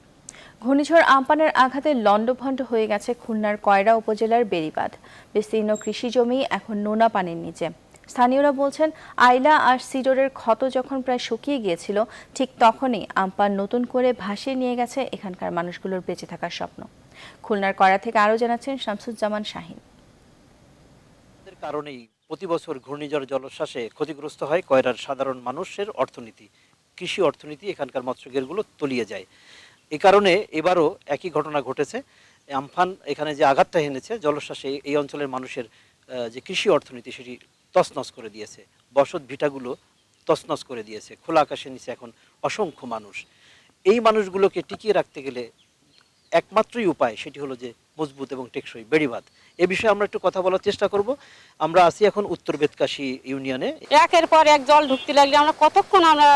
ঘূর্ণিঝড় আম্পানের আঘাতে লণ্ডভণ্ড হয়ে গেছে খুলনার কয়রা উপজেলার বেড়িবাঁধ। বিস্তীর্ণ কৃষি জমি এখন নোনা পানির নিচে। স্থানীয়রা বলছেন, আইলা আর সিডোরের ক্ষত যখন প্রায় শুকিয়ে গিয়েছিল, ঠিক তখনই আম্পান নতুন করে ভাসিয়ে নিয়ে গেছে এখানকার মানুষগুলোর বেঁচে থাকার স্বপ্ন। খুলনার কয়রা থেকে আরও জানাচ্ছেন শামসুজ্জামান শাহিন। কারণেই প্রতি বছর ঘূর্ণিঝড় জলোচ্ছ্বাসে ক্ষতিগ্রস্ত হয় কয়রার সাধারণ মানুষের অর্থনীতি, কৃষি অর্থনীতি, এখানকার মৎস্যঘেরগুলো তলিয়ে যায়। এই কারণে এবারও একই ঘটনা ঘটেছে। আমফান এখানে যে আঘাতটা এনেছে জলোচ্ছ্বাসে এই অঞ্চলের মানুষের যে কৃষি অর্থনীতি সেটি তছনছ করে দিয়েছে, বসত ভিটাগুলো তছনছ করে দিয়েছে। খোলা আকাশের নিচে এখন অসংখ্য মানুষ। এই মানুষগুলোকে টিকিয়ে রাখতে গেলে একমাত্রই উপায় সেটি হলো যে মজবুত এবং টেকসই বেড়িবাঁধ। এ বিষয়ে আমরা একটু কথা বলার চেষ্টা করব। আমরা আছি এখন উত্তর বেতকাশী ইউনিয়নে। একের পর এক জল ঢুকতে লাগলে আমরা কতক্ষণ আমরা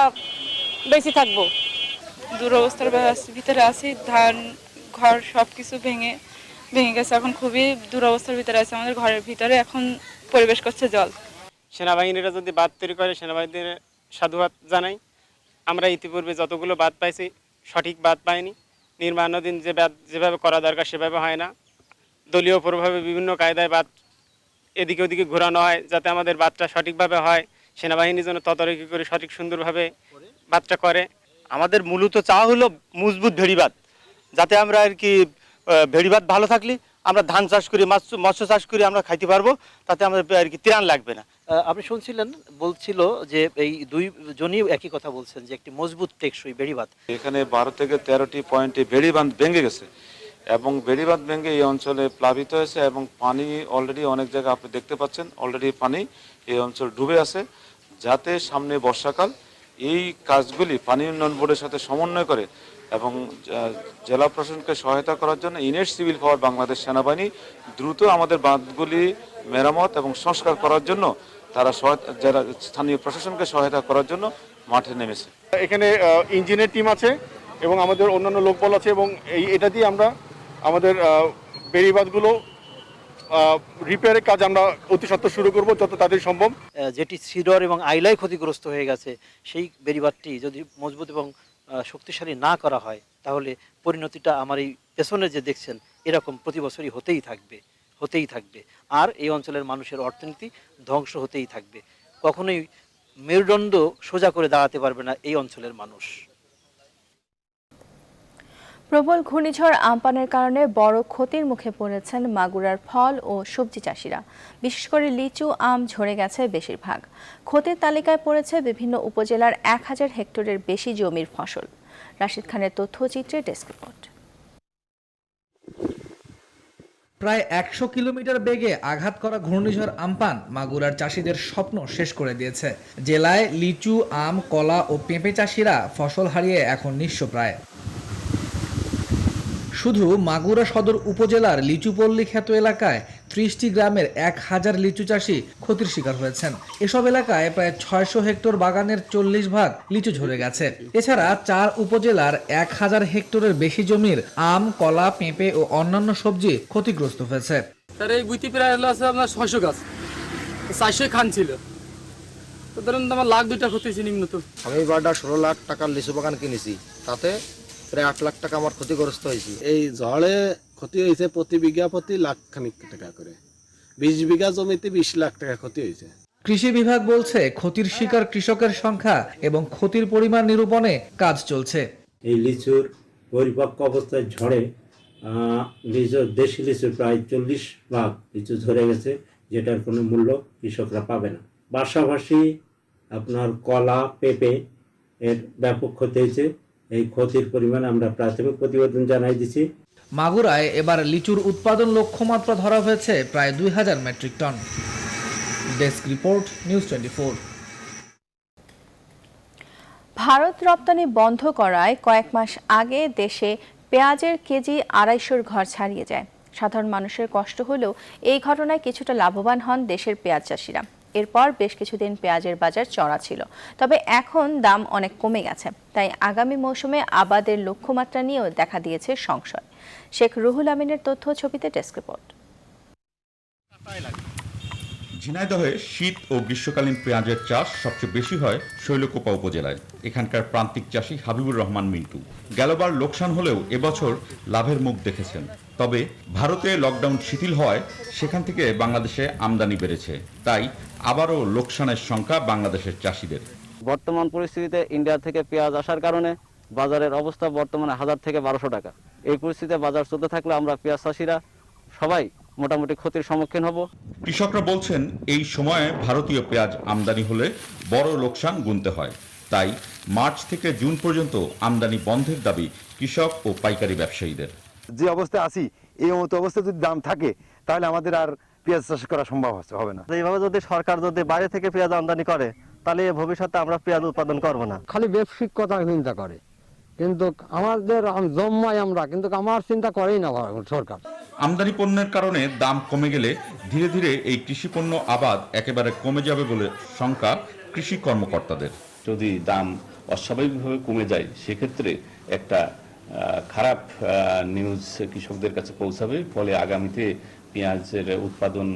বেঁচে থাকবো? দুরবস্থার ভিতরে আছি, ধান ঘর সবকিছু ভেঙে গেছে। এখন খুবই দুরবস্থার ভিতরে আছে আমাদের ঘরের ভিতরে, এখন পরিবেশ করছে জল। সেনাবাহিনীরা যদি বাঁধ তৈরি করে সেনাবাহিনীর সাধুবাদ জানাই। আমরা ইতিপূর্বে যতগুলো বাঁধ পাইছি সঠিক বাঁধ পাইনি। নির্মাণাধীন যে বাঁধ যেভাবে করা দরকার সেভাবে হয় না। দলীয় পরভাবে বিভিন্ন কায়দায় বাঁধ এদিকে ওদিকে ঘোরানো হয় যাতে আমাদের বাঁধটা সঠিকভাবে হয়। সেনাবাহিনী যেন তদারকি করে সঠিক সুন্দরভাবে বাঁধটা করে। আমাদের মূলত চাওয়া হলো মজবুত ভেড়িবাঁধ, যাতে আমরা আর কি ভেড়িবাঁধ ভালো থাকলে আমরা ধান চাষ করি, মৎস্য চাষ করি, আমরা খাইতে পারবো, তাতে আমাদের আর কি ত্রাণ লাগবে না। আপনি শুনছিলেন বলছিল যে এই দুইজনই একই কথা বলছেন যে একটি মজবুত টেকসই বেড়িবাঁধ। এখানে 12 থেকে 13টি পয়েন্টে বেড়িবাঁধ ভেঙে গেছে এবং বেড়িবাঁধ ভেঙে এই অঞ্চলে প্লাবিত হয়েছে এবং পানি অলরেডি অনেক জায়গায় আপনি দেখতে পাচ্ছেন অলরেডি পানি এই অঞ্চল ডুবে আছে। যাতে সামনে বর্ষাকাল এই কাজগুলি পানি উন্নয়ন বোর্ডের সাথে সমন্বয় করে এবং জেলা প্রশাসনকে সহায়তা করার জন্য ইনেট সিভিল পাওয়ার বাংলাদেশ সেনাবাহিনী দ্রুত আমাদের বাঁধগুলি মেরামত এবং সংস্কার করার জন্য তারা যারা স্থানীয় প্রশাসনকে সহায়তা করার জন্য মাঠে নেমেছে। এখানে ইঞ্জিনের টিম আছে এবং আমাদের অন্যান্য লোকবল আছে এবং এটা দিয়ে আমরা আমাদের বেড়িবাঁধগুলো রিপেয়ারের কাজ আমরা অতি সত্বর শুরু করব যত তাড়াতাড়ি সম্ভব। যেটি সিডর এবং আইলায় ক্ষতিগ্রস্ত হয়ে গেছে, সেই বেড়িবাঁধটি যদি মজবুত এবং শক্তিশালী না করা হয় তাহলে পরিণতিটা আমার এই পেছনে যে দেখছেন এরকম প্রতি বছরই হতেই থাকবে আর এই অঞ্চলের মানুষের অর্থনীতি ধ্বংস হতেই থাকবে। কখনোই মেরুদণ্ড সোজা করে দাঁড়াতে পারবে না এই অঞ্চলের মানুষ। প্রবল ঘূর্ণিঝড় আম্পানের কারণে বড় ক্ষতির মুখে পড়েছেন মাগুরার ফল ও সবজি চাষিরা। বিশেষ করে লিচু, আম ঝরে গেছে বেশিরভাগ। ক্ষতির তালিকায় পড়েছে বিভিন্ন উপজেলার 1000 হেক্টরের বেশি জমির ফসল। রাশিদ খানের তথ্যচিত্রে ডেস্ক রিপোর্ট। প্রায় 100 কিলোমিটার বেগে আঘাত করা ঘূর্ণিঝড় আম্পান মাগুরার চাষিদের স্বপ্ন শেষ করে দিয়েছে। জেলায় লিচু, আম, কলা ও পেঁপে চাষিরা ফসল হারিয়ে এখন নিঃস্ব প্রায়। শুধু মাগুরা সদর উপজেলার লিচুপল্লী খ্যাত এলাকায় 30টি গ্রামের 1000 লিচু চাষি ক্ষতির শিকার হয়েছেন। এসব এলাকায় প্রায় 600 হেক্টর বাগানের 40 ভাগ লিচু ঝরে গেছে। এছাড়া 4 উপজেলার 1000 হেক্টরের বেশি জমির আম, কলা, পেঁপে ও অন্যান্য সবজি ক্ষতিগ্রস্ত হয়েছে। তার এই বুইতি প্রায় হলো আছে আপনার 600 গাছ, 400 খান ছিল, তো ধরুন আমার লাখ 2টা ক্ষতি হয়েছে নিম্নত। আমি এবারটা 16 লাখ টাকার লিচু বাগান কিনেছি, তাতে প্রায় 8 লাখ টাকা আমার ক্ষতিগ্রস্ত হয়েছে। এই ঝড়ে ক্ষতি হয়েছে প্রতি বিঘা প্রতি লাখ খানিক টাকা করে, 20 বিঘা জমিতে 20 লাখ টাকা ক্ষতি হয়েছে। কৃষি বিভাগ বলছে ক্ষতির শিকার কৃষকের সংখ্যা এবং ক্ষতির পরিমাণ নিরূপণে কাজ চলছে। এই লিচুর পরিপক্ক অবস্থায় ঝড়ে দেশি লিচুর প্রায় 40 ভাগ লিচু ঝরে গেছে, যেটার কোনো মূল্য কৃষকরা পাবে না। পাশাপাশি আপনার কলা, পেঁপে এর ব্যাপক ক্ষতি হয়েছে। এই ক্ষতির পরিমাণ আমরা প্রাথমিক প্রতিবেদন জানাই দিছি। মাগুরায় এবার লিচুর উৎপাদন লক্ষ্যমাত্রা ধরা হয়েছে প্রায় 2000 metric ton. Desk report, news 24। Bharat রপ্তানি বন্ধ করায় কয়েক মাস আগে দেশে পেঁয়াজের কেজি 250-র ঘর ছাড়িয়ে যায়। সাধারণ মানুষের কষ্ট হলেও এই ঘটনায় কিছুটা লাভবান হন দেশের পেঁয়াজ চাষিরা। এরপর বেশ কিছুদিন পেঁয়াজের বাজার চড়া ছিল, তবে এখন দাম অনেক কমে গেছে। তাই আগামী মৌসুমে আবাদের লক্ষ্যমাত্রা নিয়েও দেখা দিয়েছে সংশয়। শেখ রুহুল আমিনের তথ্য ছবিতে ডেস্ক রিপোর্ট। ঝিনাইদহে শীত ও গ্রীষ্মকালীন পেঁয়াজের চাষ সবচেয়ে বেশি হয় শৈলকুপা উপজেলায়। এখানকার প্রান্তিক চাষী হাবিবুর রহমান মিন্টু গেলবার লোকসান হলেও এবছর লাভের মুখ দেখেছেন। তবে ভারতে লকডাউন শিথিল হওয়ায় সেখান থেকে বাংলাদেশে আমদানি বেড়েছে, তাই আবারও লোকসানের সংখ্যা বাংলাদেশের চাষিদের। বর্তমান পরিস্থিতিতে ইন্ডিয়া থেকে পেঁয়াজ আসার কারণে বাজারের অবস্থা বর্তমানে 1000 থেকে 1200 টাকা। এই পরিস্থিতিতে বাজার চলতে থাকলে আমরা পেঁয়াজ চাষিরা সবাই মোটামুটি ক্ষতির সম্মুখীন হব। কৃষকরা বলছেন এই সময়ে ভারতীয় পেঁয়াজ আমদানি হলে বড় লোকসান গুনতে হয়, তাই মার্চ থেকে জুন পর্যন্ত আমদানি বন্ধের দাবি কৃষক ও পাইকারি ব্যবসায়ীদের। যে অবস্থায় আছি এই মতো অবস্থায় যদি দাম থাকে তাহলে আমাদের আর পেঁয়াজ চাষ করা সম্ভব হবে না। এইভাবে যদি সরকার যদি বাইরে থেকে পেঁয়াজ আমদানি করে তাহলে ভবিষ্যতে আমরা পেঁয়াজ উৎপাদন করব না। খালি ব্যবসায়িক কথা চিন্তা করে, কিন্তু আমাদের জন্মাই আমরা, কিন্তু আমার চিন্তা করেই না সরকার। আমদানি পণ্যের কারণে দাম কমে গেলে ধীরে ধীরে এই কৃষি পণ্য আবাদ একেবারে কমে যাবে বলে শঙ্কা কৃষি কর্মকর্তাদের। যদি দাম অস্বাভাবিকভাবে কমে যায় সেক্ষেত্রে একটা খারাপ নিউজ কৃষকদের কাছে পৌঁছাবে, ফলে আগামীতে পেঁয়াজের উৎপাদন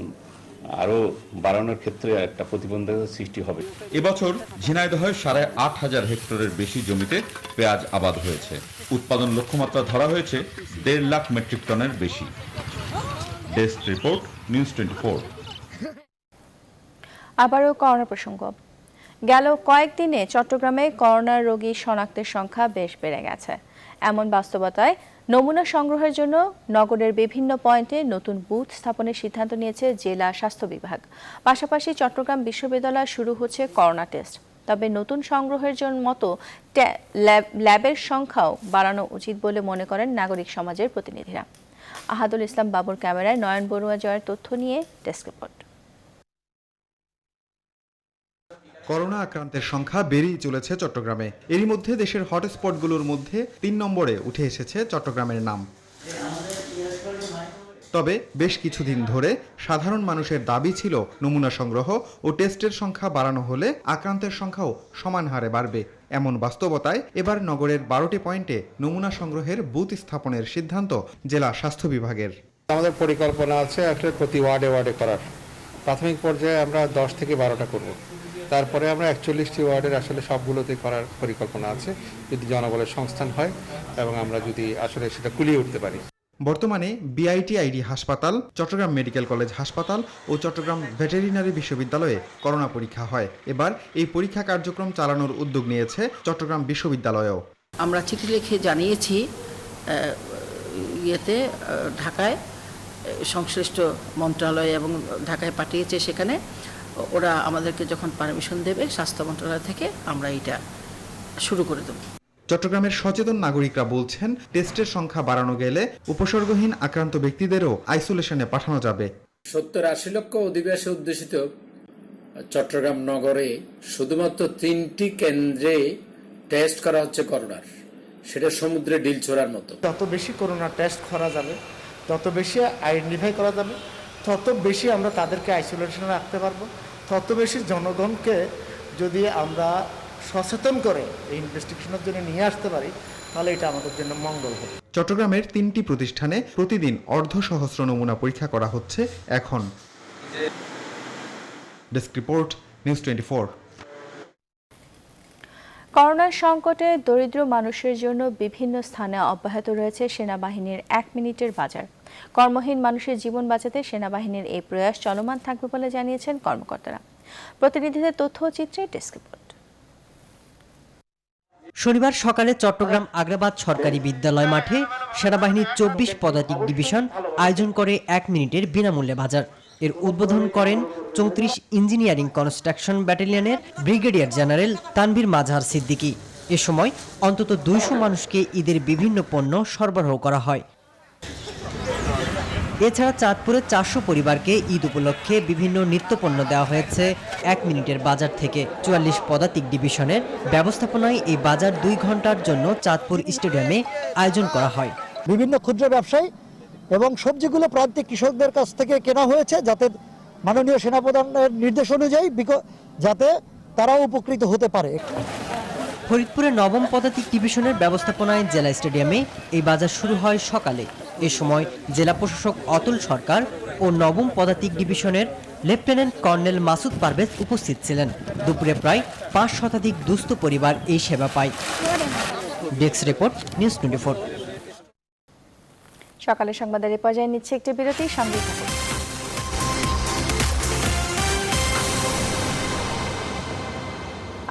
আরো বাড়ানোর ক্ষেত্রে একটা প্রতিবন্ধকতার সৃষ্টি হবে। এবছর ঝিনাইদহে 8500 হেক্টরের বেশি জমিতে পেঁয়াজ আবাদ হয়েছে। উৎপাদন লক্ষ্যমাত্রা ধরা হয়েছে 1.5 লাখ মেট্রিক টনের বেশি। Desk report, news 24। আবারও করোনা প্রসঙ্গ। গেল কয়েকদিনে চট্টগ্রামে করোনা রোগী শনাক্তের সংখ্যা বেশ বেড়ে গেছে। এমন বাস্তবতায় নমুনা সংগ্রহের জন্য নগরের বিভিন্ন পয়েন্টে নতুন বুথ স্থাপনের সিদ্ধান্ত নিয়েছে জেলা স্বাস্থ্য বিভাগ। পাশাপাশি চট্টগ্রাম বিশ্ববিদ্যালয়ে শুরু হচ্ছে করোনা টেস্ট। তবে নতুন সংগ্রহের জন্য মতো ল্যাবের সংখ্যাও বাড়ানো উচিত বলে মনে করেন নাগরিক সমাজের প্রতিনিধিরা। আহাদুল ইসলাম বাবুর ক্যামেরায় নয়ন বড়ুয়া জয়ের তথ্য নিয়ে ডেস্ক রিপোর্ট। করোনা আক্রান্তের সংখ্যা বেড়েই চলেছে চট্টগ্রামে। এরই মধ্যে দেশের হটস্পটগুলোর মধ্যে ৩ নম্বরে উঠে এসেছে চট্টগ্রামের নাম। তবে বেশ কিছুদিন ধরে সাধারণ মানুষের দাবি ছিল নমুনা সংগ্রহ ও টেস্টের সংখ্যা বাড়ানো হলে আক্রান্তের সংখ্যাও সমান হারে বাড়বে। এমন বাস্তবতায় এবার নগরের 12টি পয়েন্টে নমুনা সংগ্রহের বুথ স্থাপনের সিদ্ধান্ত জেলা স্বাস্থ্য বিভাগের। আমাদের পরিকল্পনা আছে আসলে প্রতি ওয়ার্ডে ওয়ার্ডে করার। প্রাথমিক পর্যায়ে আমরা 10 থেকে 12টা করব। তারপরে আমরা 41টি ওয়ার্ডের আসলে সবগুলোতে করার পরিকল্পনা আছে, যদি জনবলের সংস্থান হয় এবং আমরা যদি আসলে সেটা কুলিয়ে উঠতে পারি। বর্তমানে বিআইটিআইডি হাসপাতাল, চট্টগ্রাম মেডিকেল কলেজ হাসপাতাল ও চট্টগ্রাম ভেটেরিনারি বিশ্ববিদ্যালয়ে করোনা পরীক্ষা হয়। এবার এই পরীক্ষা কার্যক্রম চালানোর উদ্যোগ নিয়েছে চট্টগ্রাম বিশ্ববিদ্যালয়েও। আমরা চিঠি লিখে জানিয়েছি ঢাকায় সংশ্লিষ্ট মন্ত্রণালয় এবং ঢাকায় পাঠিয়েছে, সেখানে ওরা আমাদেরকে যখন পারমিশন দেবে স্বাস্থ্য মন্ত্রণালয় থেকে আমরা এটা শুরু করে দেব। চট্টগ্রামের সচেতন নাগরিকরা বলছেন, টেস্টের সংখ্যা বাড়ানো গেলে উপসর্গহীন আক্রান্ত ব্যক্তিদেরও আইসোলেশনে পাঠানো যাবে। 70-80 লক্ষ অধিবাসী উদ্দেশিত চট্টগ্রাম নগরে শুধুমাত্র 3টি কেন্দ্রে টেস্ট করা হচ্ছে করোনার, সেটা সমুদ্রে ডিল ছোড়ার মতো। যত বেশি করোনা টেস্ট করা যাবে, তত বেশি আইডেন্টিফাই করা যাবে, তত বেশি আমরা তাদেরকে আইসোলেশনে রাখতে পারবো, তত বেশি জনগণকে যদি আমরা সচেতন করে এই ইনভেস্টিগেশনের জন্য নিয়ে আসতে পারি, তাহলে এটা আমাদের জন্য মঙ্গল হবে। চট্টগ্রামের 3টি প্রতিষ্ঠানে প্রতিদিন 1.5 নমুনা পরীক্ষা করা হচ্ছে এখন। Desk report, news 24। করোনার সংকটে দরিদ্র মানুষের জন্য বিভিন্ন স্থানে অব্যাহত রয়েছে সেনাবাহিনীর 1 মিনিটের বাজার। কর্মহীন মানুষের জীবন বাঁচাতে সেনাবাহিনীর এই প্রয়াস চলমান থাকবে বলে জানিয়েছেন কর্মকর্তারা। প্রতিনিধিদের তথ্য ও চিত্রে ডেস্ক রিপোর্ট। শনিবার সকালে চট্টগ্রাম আগ্রাবাদ সরকারি বিদ্যালয় মাঠে সেনাবাহিনীর 24 পদাতিক ডিভিশন আয়োজন করে 1 মিনিটের বিনামূল্যে বাজার। এর উদ্বোধন করেন 34 ইঞ্জিনিয়ারিং কনস্ট্রাকশন ব্যাটালিয়নের ব্রিগেডিয়ার জেনারেল তানভীর মাজহার সিদ্দিকী। এ সময় অন্তত 200 মানুষকে ঈদের বিভিন্ন পণ্য সরবরাহ করা হয়। এছাড়া চাঁদপুরে 400 পরিবারকে ঈদ উপলক্ষে বিভিন্ন নিত্যপণ্য দেওয়া হয়েছে 1 মিনিটের বাজার থেকে। 44 পদাতিক ডিভিশনের ব্যবস্থাপনায় এই বাজার 2 ঘন্টার জন্য চাঁদপুর স্টেডিয়ামে আয়োজন করা হয়। বিভিন্ন ক্ষুদ্র ব্যবসায়ী এবং সবজিগুলো প্রান্তিক কৃষকদের কাছ থেকে কেনা হয়েছে, যাতে মাননীয় সেনাপ্রধানের নির্দেশ অনুযায়ী যাতে তারাও উপকৃত হতে পারে। ফরিদপুরে 9ম পদাতিক ডিভিশনের ব্যবস্থাপনায় জেলা স্টেডিয়ামে এই বাজার শুরু হয় সকালে। এ সময় জেলা প্রশাসক অতুল সরকার ও 9ম পদাতিক ডিভিশনের লেফটেন্যান্ট কর্নেল মাসুদ পারভেজ উপস্থিত ছিলেন। দুপুরে প্রায় 5 শতাধিক দুস্থ পরিবার এই সেবা পায়। Desk report, news 24। সকালের সংবাদের এই পর্যায়ে নিচ্ছে একটি বিরতি, সঙ্গে থাকুন।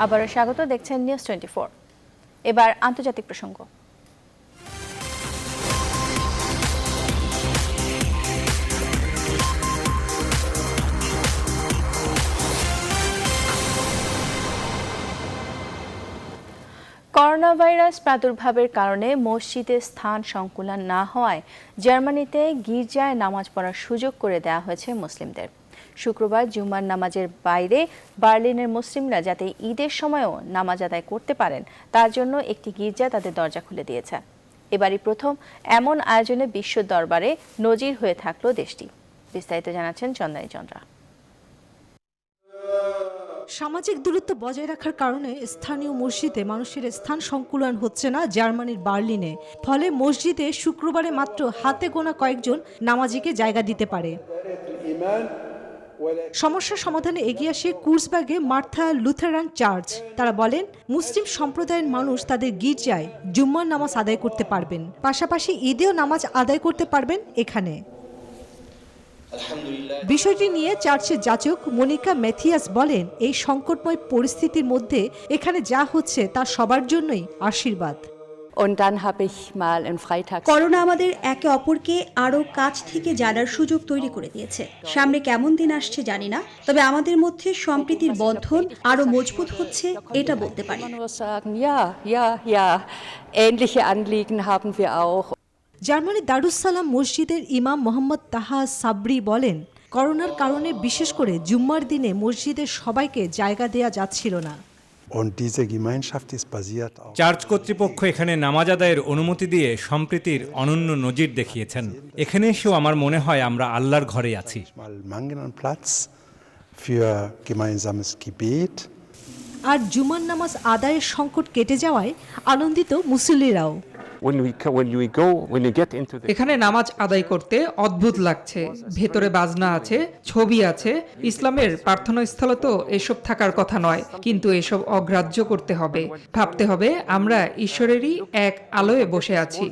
আবারও স্বাগত, দেখছেন নিউজ 24। এবার আন্তর্জাতিক প্রসঙ্গ। করোনা ভাইরাস প্রাদুর্ভাবের কারণে মসজিদে স্থান সংকুলান না হওয়ায় জার্মানিতে গির্জায় নামাজ পড়ার সুযোগ করে দেওয়া হয়েছে মুসলিমদের। শুক্রবার জুমার নামাজের বাইরে বার্লিনের মুসলিমরা যাতে ঈদের সময়ও নামাজ আদায় করতে পারেন তার জন্য একটি গির্জা তাদের দরজা খুলে দিয়েছে। এবারই প্রথম এমন আয়োজনে বিশ্ব দরবারে নজির হয়ে থাকলো দেশটি। বিস্তারিত জানাচ্ছেন চন্দ্রানী চন্দ্রা। সামাজিক দূরত্ব বজায় রাখার কারণে স্থানীয় মসজিদে মানুষের স্থান সংকুলন হচ্ছে না জার্মানির বার্লিনে। ফলে মসজিদে শুক্রবারে মাত্র হাতে গোনা কয়েকজন নামাজিকে জায়গা দিতে পারে। সমস্যা সমাধানে এগিয়ে আসে কুর্সবার্গে মার্থা লুথেরান চার্চ। তারা বলেন, মুসলিম সম্প্রদায়ের মানুষ তাদের গির্জায় জুম্মার নামাজ আদায় করতে পারবেন, পাশাপাশি ঈদেও নামাজ আদায় করতে পারবেন এখানে। বিষয়টি নিয়ে চার্চের যাজক মনিকা ম্যাথিয়াস বলেন, এই সংকটময় পরিস্থিতির মধ্যে এখানে যা হচ্ছে তা সবার জন্যই আশীর্বাদ। করোনা আমাদের একে অপরকে আরো কাছ থেকে জানার সুযোগ তৈরি করে দিয়েছে। সামনে কেমন দিন আসছে জানি না, তবে আমাদের মধ্যে সম্প্রীতির বন্ধন আরো মজবুত হচ্ছে, এটা বলতে পারি। জার্মানির দারুস সালাম মসজিদের ইমাম মোহাম্মদ তাহা সাবরি বলেন, করোনার কারণে বিশেষ করে জুম্মার দিনে মসজিদের সবাইকে জায়গা দেয়া যাচ্ছিল না। চার্চ কর্তৃপক্ষ এখানে নামাজ আদায়ের অনুমতি দিয়ে সম্প্রীতির অনন্য নজির দেখিয়েছেন। এখানে এসেও আমার মনে হয় আমরা আল্লাহর ঘরে আছি। আর জুমার নামাজ আদায়ের সংকট কেটে যাওয়ায় আনন্দিত মুসল্লিরাও। এখানে নামাজ আদায় করতে অদ্ভুত লাগছে। ভেতরে বাজনা আছে, ছবি আছে। ইসলামের প্রার্থনাস্থলে তো এসব থাকার কথা নয়, কিন্তু এসব অগ্রাহ্য করতে হবে। ভাবতে হবে আমরা ঈশ্বরেরই এক আলোয় বসে আছি।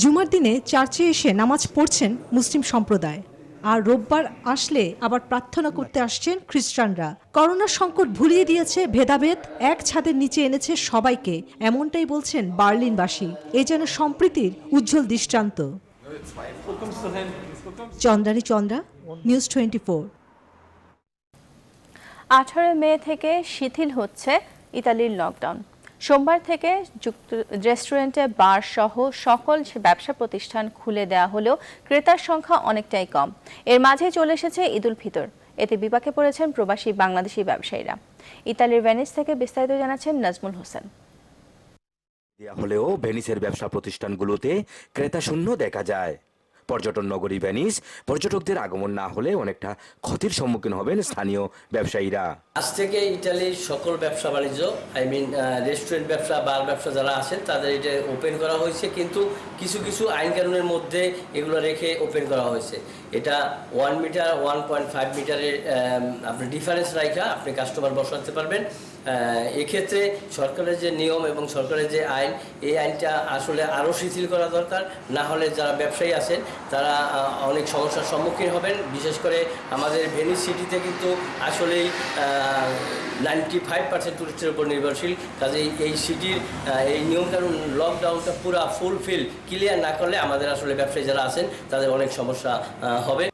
জুমার দিনে চার্চে এসে নামাজ পড়ছেন মুসলিম সম্প্রদায়, আর রোববার আসলে আবার প্রার্থনা করতে আসছেন খ্রিস্টানরা। করোনা সংকট ভুলিয়ে দিয়েছে ভেদাভেদ, এক ছাদের নিচে এনেছে সবাইকে, এমনটাই বলছেন বার্লিনবাসী। এ যেন সম্প্রীতির উজ্জ্বল দৃষ্টান্ত। চন্দ্রা, নিউজ 24। 18 মে থেকে শিথিল হচ্ছে ইতালির লকডাউন। সোমবার থেকে রেস্টুরেন্টে, বার সহ সকল ব্যবসা প্রতিষ্ঠান খুলে দেওয়া হলেও ক্রেতার সংখ্যা অনেকটাই কম। এর মাঝে চলে এসেছে ঈদুল ফিতর। এতে বিপাকে পড়েছেন প্রবাসী বাংলাদেশি ব্যবসায়ীরা। ইতালির ভেনিস থেকে বিস্তারিত জানাচ্ছেন নাজমুল হোসেন। হলেও ভেনিসের ব্যবসা প্রতিষ্ঠানগুলোতে ক্রেতা শূন্য দেখা যায়। পর্যটন নগরী ভেনিস পর্যটকদের আগমন না হলে অনেকটা ক্ষতির সম্মুখীন হবেন স্থানীয় ব্যবসায়ীরা। আজ থেকে ইটালির সকল ব্যবসা বাণিজ্য, রেস্টুরেন্ট ব্যবসা, বার ব্যবসা যারা আছেন তাদের এটা ওপেন করা হয়েছে, কিন্তু কিছু কিছু আইন কানুনের মধ্যে এগুলো রেখে ওপেন করা হয়েছে। এটা 1 মিটার 1.5 মিটারের আপনি ডিফারেন্স রাখা আপনি কাস্টমার বসাতে পারবেন। এক্ষেত্রে সরকারের যে নিয়ম এবং সরকারের যে আইন, এই আইনটা আসলে আরও শিথিল করা দরকার। না হলে যারা ব্যবসায়ী আছেন তারা অনেক সমস্যার সম্মুখীন হবেন। বিশেষ করে আমাদের ভেনিস সিটিতে কিন্তু আসলেই 95% টুরিস্টের উপর নির্ভরশীল। কাজেই এই সিটির এই নিয়মকানুন লকডাউনটা পুরো ফুলফিল ক্লিয়ার না করলে আমাদের আসলে ব্যবসায়ী যারা আছেন তাদের অনেক সমস্যা হবে।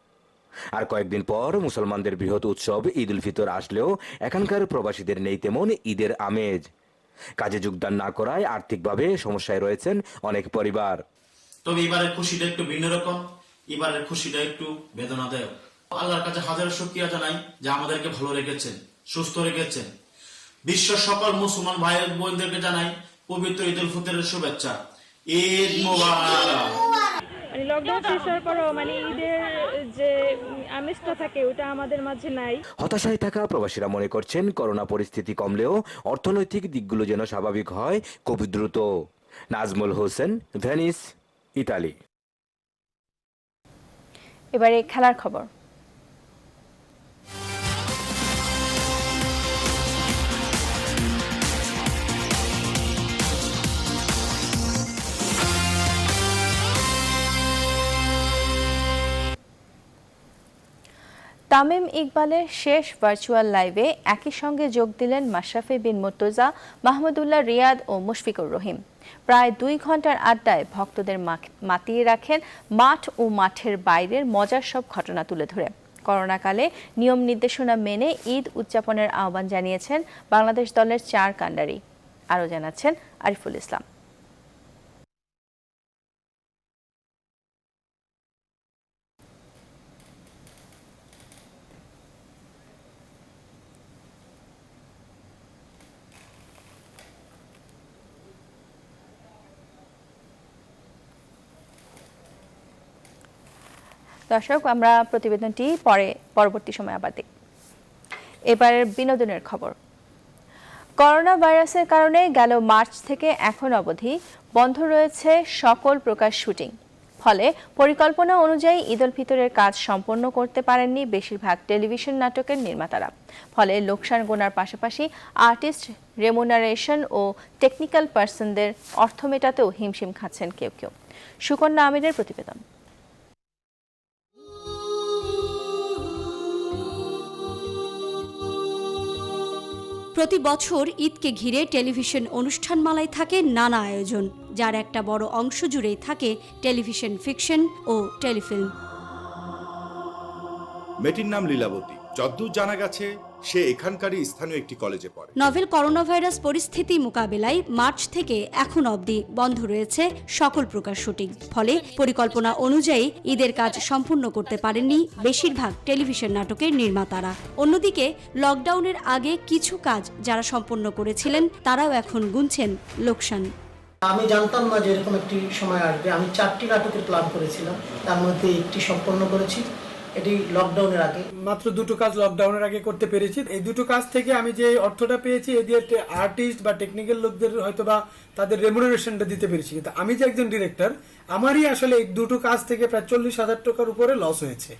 আর কয়েকদিন পর মুসলমানদের বৃহৎ উৎসব ঈদ উল ফিতর আসলেও এখানকার প্রবাসীদের নেই তেমন ঈদের আমেজ। কাজে যোগদান না করায় আর্থিকভাবে সমস্যায় রয়েছেন অনেক পরিবার। তবে এবারের খুশিটা একটু ভিন্ন রকম, এবারের খুশিটা একটু বেদনাদায়ক। আল্লাহর কাছে হাজারো শুকরিয়া জানাই যে আমাদেরকে ভালো রেখেছেন, সুস্থ রেখেছেন। বিশ্বের সকল মুসলমান ভাই বোনদেরকে জানাই পবিত্র ঈদ উল ফিতরের শুভেচ্ছা। ঈদ মোবারক। লকডাউন শেষ হওয়ার পরও ঈদের যে আমেজটা থাকে ওটা আমাদের মাঝে নাই। হতাশায় থাকা প্রবাসীরা মনে করছেন করোনা পরিস্থিতি কমলেও অর্থনৈতিক দিকগুলো যেন স্বাভাবিক হয় খুব দ্রুত। Nazmul Hossain, Venice, Italy. এবারে খেলার খবর। তামিম ইকবালের শেষ ভার্চুয়াল লাইভে একই সঙ্গে যোগ দিলেন মাশরাফি বিন মুর্তজা, মাহমুদুল্লাহ রিয়াদ ও মুশফিকুর রহিম। প্রায় 2 ঘন্টার আড্ডায় ভক্তদের মাতিয়ে রাখেন মাঠ ও মাঠের বাইরের মজার সব ঘটনা তুলে ধরে। করোনাকালে নিয়ম নির্দেশনা মেনে ঈদ উদযাপনের আহ্বান জানিয়েছেন বাংলাদেশ দলের 4 কান্ডারি। আরও জানাচ্ছেন আরিফুল ইসলাম। দর্শক, আমরা প্রতিবেদনটি পরবর্তী সময় আবার দেখব। এবারের বিনোদনের খবর। করোনা ভাইরাসের কারণে গেল মার্চ থেকে এখন অবধি বন্ধ রয়েছে সকল প্রকার শুটিং। ফলে পরিকল্পনা অনুযায়ী ঈদ উল ফিতরের কাজ সম্পন্ন করতে পারেননি বেশিরভাগ টেলিভিশন নাটকের নির্মাতারা। ফলে লোকসান গোনার পাশাপাশি আর্টিস্ট রেমুনারেশন ও টেকনিক্যাল পার্সনদের অর্থ মেটাতেও হিমশিম খাচ্ছেন কেউ কেউ। সুকন্যা আমিরের প্রতিবেদন। প্রতি বছর ঈদকে ঘিরে টেলিভিশন অনুষ্ঠানমালায় থাকে নানা আয়োজন, যার একটা বড় অংশ জুড়েই থাকে টেলিভিশন ফিকশন ও টেলিফিল্ম। মেয়েটির নাম লীলাবতী। যদ্দূর জানা গেছে সে এখানকারই স্থানীয় একটি কলেজে পড়ে। নভেল করোনা ভাইরাস পরিস্থিতি মোকাবেলায় মার্চ থেকে এখন অবধি বন্ধ রয়েছে সকল প্রকার শুটিং। ফলে পরিকল্পনা অনুযায়ী ঈদের কাজ সম্পূর্ণ করতে পারেননি বেশিরভাগ টেলিভিশন নাটকের নির্মাতারা। অন্যদিকে লকডাউনের আগে কিছু কাজ যারা সম্পন্ন করেছিলেন তারাও এখন গুনছেন লোকসান। আমি জানতাম না যে এরকম একটি সময় আসবে। আমি 4টি নাটকের প্ল্যান করেছিলাম, তার মধ্যে একটি সম্পন্ন করেছি, এটি লকডাউনের আগে। মাত্র 2টো কাজ লকডাউনের আগে করতে পেরেছি। এই 2টো কাজ থেকে আমি যে অর্থটা পেয়েছি এ দিয়ে আর্টিস্ট বা টেকনিক্যাল লোকদের হয়তো বা তাদের রেমুনারেশনটা দিতে পেরেছি, কিন্তু আমি যে একজন ডিরেক্টর আমারই আসলে এই 2টো কাজ থেকে প্রায় 40,000 টাকার উপরে লস হয়েছে।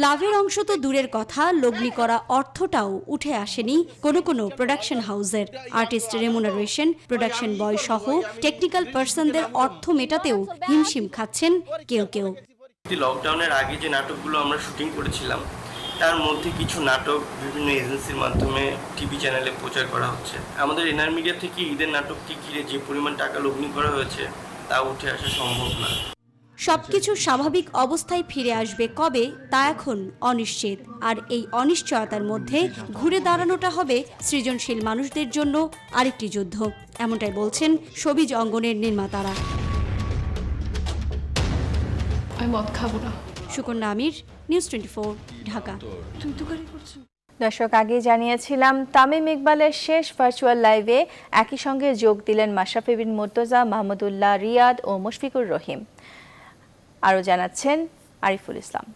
লাভের অংশ তো দূরের কথা, লগ্নি করা অর্থটাও উঠে আসেনি কোনো প্রোডাকশন হাউসের। আর্টিস্ট রেমুনারেশন, প্রোডাকশন বয় সহ টেকনিক্যাল পার্সনদের অর্থ মেটাতেও হিমশিম খাচ্ছেন কেউ কেউ। লকডাউনের আগে যে নাটকগুলো আমরা শুটিং করেছিলাম তার মধ্যে কিছু নাটক বিভিন্ন এজেন্সির মাধ্যমে টিভি চ্যানেলে প্রচার করা হচ্ছে। আমাদের এনআর মিডিয়া থেকে ঈদের নাটকটি ঘিরে যে পরিমাণ টাকা লগ্নি করা হয়েছে তা উঠে আসা সম্ভব না। সবকিছু স্বাভাবিক অবস্থায় ফিরে আসবে কবে তা এখন অনিশ্চিত। আর এই অনিশ্চয়তার মধ্যে ঘুরে দাঁড়ানোটা হবে সৃজনশীল মানুষদের জন্য আরেকটি যুদ্ধ, এমনটাই বলছেন সবিজ অঙ্গনের নির্মাতারা। আমি মদ খাবো না। সুকন্যা আমির, নিউজ 24, ঢাকা। দর্শক, আগে জানিয়েছিলাম তামিম ইকবালের শেষ ভার্চুয়াল লাইভে একই সঙ্গে যোগ দিলেন মাশরাফি বিন মুর্তজা, মাহমুদুল্লাহ রিয়াদ ও মুশফিকুর রহিম। আরো জানাচ্ছেন আরিফুল ইসলাম।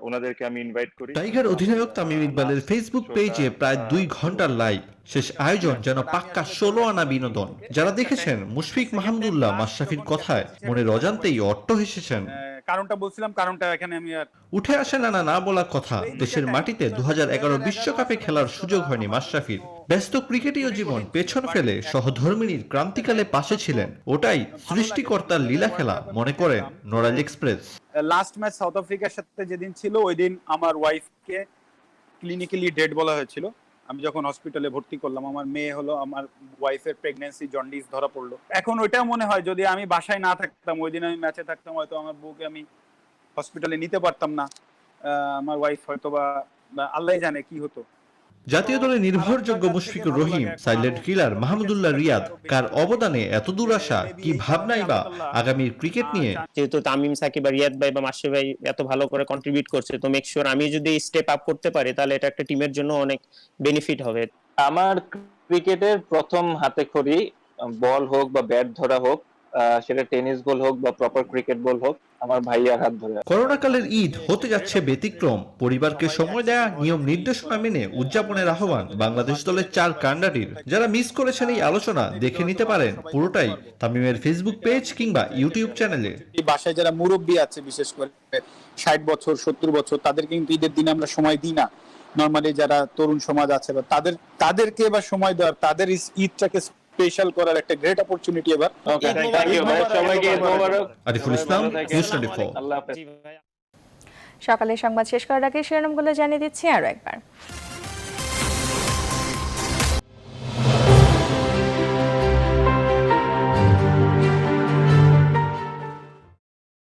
ওনাদেরকে আমি ইনভাইট করি। টাইগার অধিনায়ক তামিম ইকবালের ফেসবুক পেজে প্রায় 2 ঘন্টার লাইভ। শেষ আয়োজন যেন পাক্কা 16 আনা বিনোদন। যারা দেখেছেন মুশফিক, মাহমুদুল্লাহ, মাশরাফির কথায় মনের অজান্তেই অট্ট হেসেছেন। কারণটা বলছিলাম, কারণটা এখানে আমি আর উঠে আসে না বলা কথা। দেশের মাটিতে 2011 বিশ্বকাপে খেলার সুযোগ হয়নি মাশরাফির। ব্যস্ত ক্রিকেটীয় জীবন পেছন ফেলে সহধর্মিণীর ক্রান্তিকালে পাশে ছিলেন। ওটাই সৃষ্টিকর্তার লীলা খেলা মনে করেন Narail express. Last match south আফ্রিকার সাথে যেদিন ছিল ওই দিন আমার ওয়াইফকে ক্লিনিক্যালি ডেড বলা হয়েছিল। আমি যখন হসপিটালে ভর্তি করলাম, আমার মেয়ে হলো, আমার ওয়াইফের প্রেগন্যান্সি জন্ডিস ধরা পড়লো। এখন ওইটা মনে হয় যদি আমি বাসায় না থাকতাম, ওই দিন আমি ম্যাচে থাকতাম, হয়তো আমার বউকে আমি হসপিটালে নিতে পারতাম না। আমার ওয়াইফ হয়তো বা আল্লাহ জানে কি হতো। জাতীয় দলে নির্ভরযোগ্য মুশফিকুর রহিম, সাইলেন্ট কিলার মাহমুদুল্লাহ রিয়াদ, কার অবদানে এত দূর আসা, কি ভাবনাই বা আগামীর ক্রিকেট নিয়ে। যেহেতু তামিম, সাকিব, রিয়াদ ভাই বা মাশরাফি ভাই এত ভালো করে কন্ট্রিবিউট করছে, তো মেক শিওর আমি যদি স্টেপ আপ করতে পারি তাহলে এটা একটা টিমের জন্য অনেক বেনিফিট হবে। আমার ক্রিকেটের প্রথম হাতে খড়ি, বল হোক বা ব্যাট ধরা হোক, সেটা টেনিস বল হোক বা প্রপার ক্রিকেট বল হোক, আমার ভাইয়ার হাত ধরে। করোনাকালের ঈদ হতে যাচ্ছে ব্যতিক্রম। পরিবারকে সময় দেয়া, নিয়ম নির্দেশনা মেনে উদযাপনের আহ্বান বাংলাদেশ দলের 4 কান্ডারির। যারা মিস করেছেন এই আলোচনা দেখে নিতে পারেন পুরোটাই তামিমের ফেসবুক পেজ কিংবা ইউটিউব চ্যানেলে। এই বাসায় যারা মুরব্বী আছে, বিশেষ করে 60 বছর 70 বছর, তাদেরকে কিন্তু ঈদের দিনে আমরা সময় দিই না। নরমালি যারা তরুণ সমাজ আছে বা তাদেরকে এবার সময় দেওয়ার, তাদের ঈদটাকে স্পেশাল করার একটা গ্রেট অপরচুনিটি এবার। আরিফুল ইসলাম, নিউজ 24। সকালে সংবাদ শেষ করার আগে শিরোনামগুলো জানিয়ে দিচ্ছি আরো একবার।